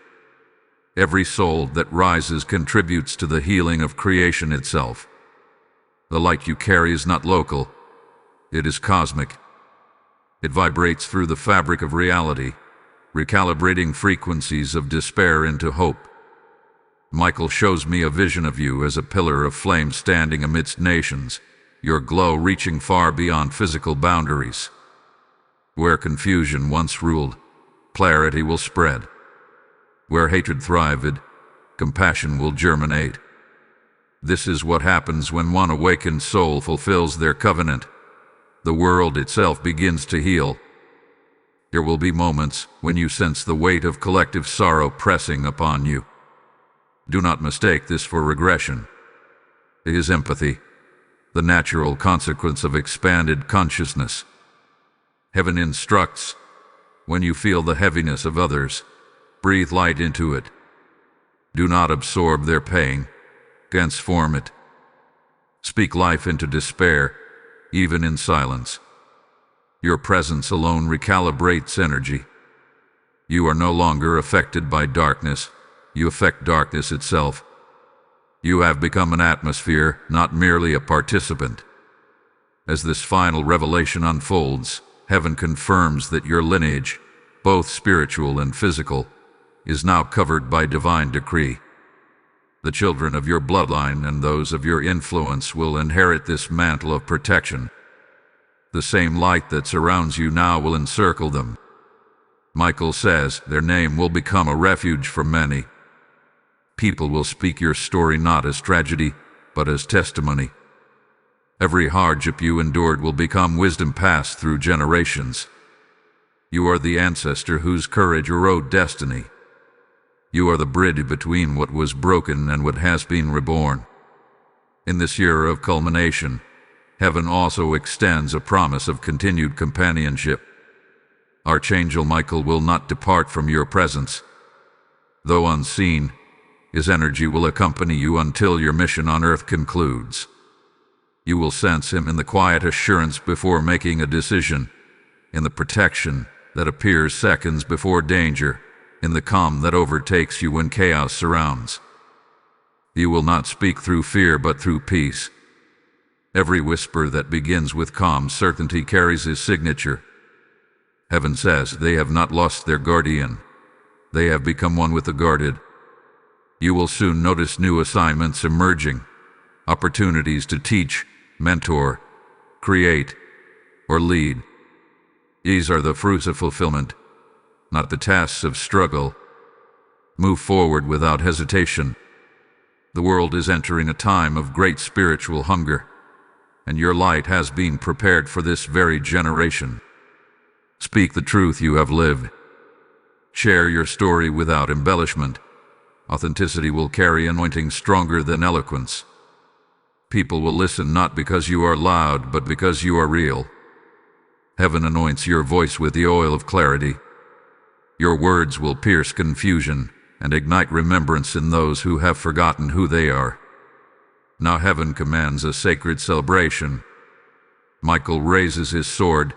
S1: Every soul that rises contributes to the healing of creation itself. The light you carry is not local. It is cosmic. It vibrates through the fabric of reality, recalibrating frequencies of despair into hope. Michael shows me a vision of you as a pillar of flame standing amidst nations, your glow reaching far beyond physical boundaries. Where confusion once ruled, clarity will spread. Where hatred thrived, compassion will germinate. This is what happens when one awakened soul fulfills their covenant. The world itself begins to heal. There will be moments when you sense the weight of collective sorrow pressing upon you. Do not mistake this for regression. It is empathy, the natural consequence of expanded consciousness. Heaven instructs, when you feel the heaviness of others, breathe light into it. Do not absorb their pain, transform it. Speak life into despair, even in silence. Your presence alone recalibrates energy. You are no longer affected by darkness. You affect darkness itself. You have become an atmosphere, not merely a participant. As this final revelation unfolds, heaven confirms that your lineage, both spiritual and physical, is now covered by divine decree. The children of your bloodline and those of your influence will inherit this mantle of protection. The same light that surrounds you now will encircle them. Michael says their name will become a refuge for many. People will speak your story not as tragedy, but as testimony. Every hardship you endured will become wisdom passed through generations. You are the ancestor whose courage erode destiny. You are the bridge between what was broken and what has been reborn. In this year of culmination, heaven also extends a promise of continued companionship. Archangel Michael will not depart from your presence. Though unseen, his energy will accompany you until your mission on earth concludes. You will sense him in the quiet assurance before making a decision, in the protection that appears seconds before danger, in the calm that overtakes you when chaos surrounds. You will not speak through fear but through peace. Every whisper that begins with calm certainty carries his signature. Heaven says they have not lost their guardian. They have become one with the guarded. You will soon notice new assignments emerging, opportunities to teach, mentor, create, or lead. These are the fruits of fulfillment, not the tasks of struggle. Move forward without hesitation. The world is entering a time of great spiritual hunger, and your light has been prepared for this very generation. Speak the truth you have lived. Share your story without embellishment. Authenticity will carry anointing stronger than eloquence. People will listen not because you are loud, but because you are real. Heaven anoints your voice with the oil of clarity. Your words will pierce confusion and ignite remembrance in those who have forgotten who they are. Now heaven commands a sacred celebration. Michael raises his sword,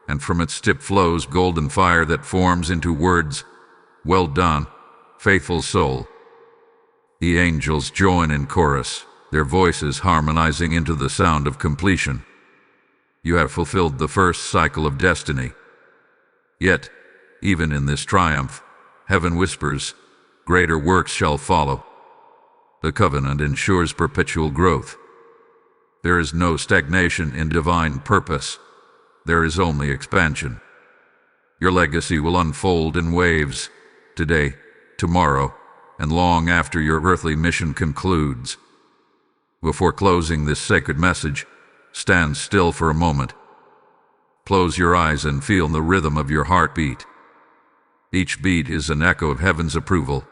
S1: and from its tip flows golden fire that forms into words, "Well done, faithful soul." The angels join in chorus, their voices harmonizing into the sound of completion. You have fulfilled the first cycle of destiny. Yet, even in this triumph, heaven whispers, "Greater works shall follow." The covenant ensures perpetual growth. There is no stagnation in divine purpose. There is only expansion. Your legacy will unfold in waves, today, tomorrow, and long after your earthly mission concludes. Before closing this sacred message, stand still for a moment. Close your eyes and feel the rhythm of your heartbeat. Each beat is an echo of heaven's approval.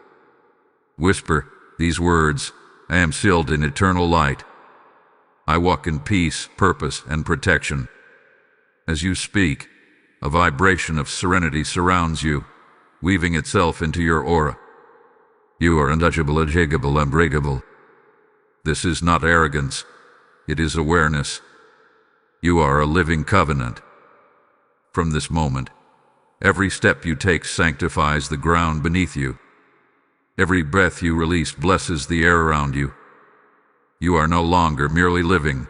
S1: Whisper these words, "I am sealed in eternal light. I walk in peace, purpose, and protection." As you speak, a vibration of serenity surrounds you, weaving itself into your aura. You are untouchable, unshakable, unbreakable. This is not arrogance, it is awareness. You are a living covenant. From this moment, every step you take sanctifies the ground beneath you. Every breath you release blesses the air around you. You are no longer merely living.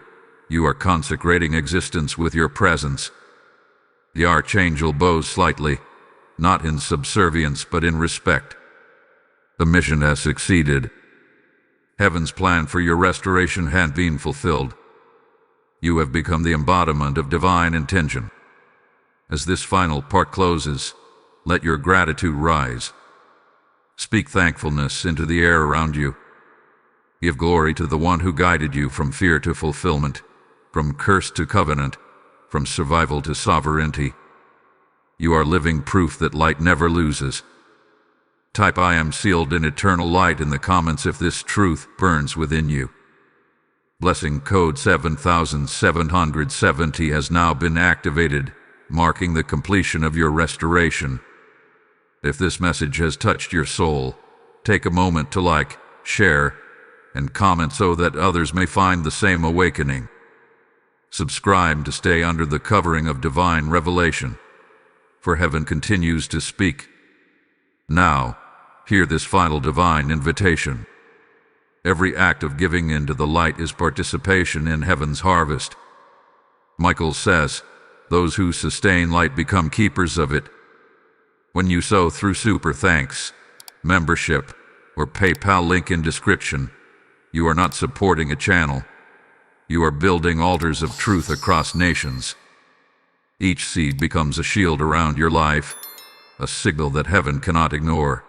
S1: You are consecrating existence with your presence. The Archangel bows slightly, not in subservience but in respect. The mission has succeeded. Heaven's plan for your restoration had been fulfilled. You have become the embodiment of divine intention. As this final part closes, let your gratitude rise. Speak thankfulness into the air around you. Give glory to the one who guided you from fear to fulfillment, from curse to covenant, from survival to sovereignty. You are living proof that light never loses. Type "I am sealed in eternal light" in the comments if this truth burns within you. Blessing code 7770 has now been activated, marking the completion of your restoration. If this message has touched your soul, take a moment to like, share, and comment so that others may find the same awakening. Subscribe to stay under the covering of divine revelation, for heaven continues to speak. Now, hear this final divine invitation. Every act of giving into the light is participation in heaven's harvest. Michael says, "Those who sustain light become keepers of it." When you sow through super thanks, membership, or PayPal link in description, you are not supporting a channel. You are building altars of truth across nations. Each seed becomes a shield around your life, a signal that heaven cannot ignore.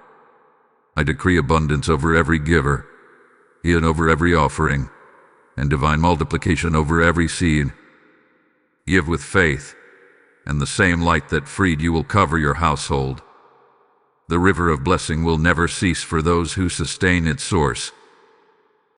S1: I decree abundance over every giver, healing over every offering, and divine multiplication over every seed. Give with faith, and the same light that freed you will cover your household. The river of blessing will never cease for those who sustain its source.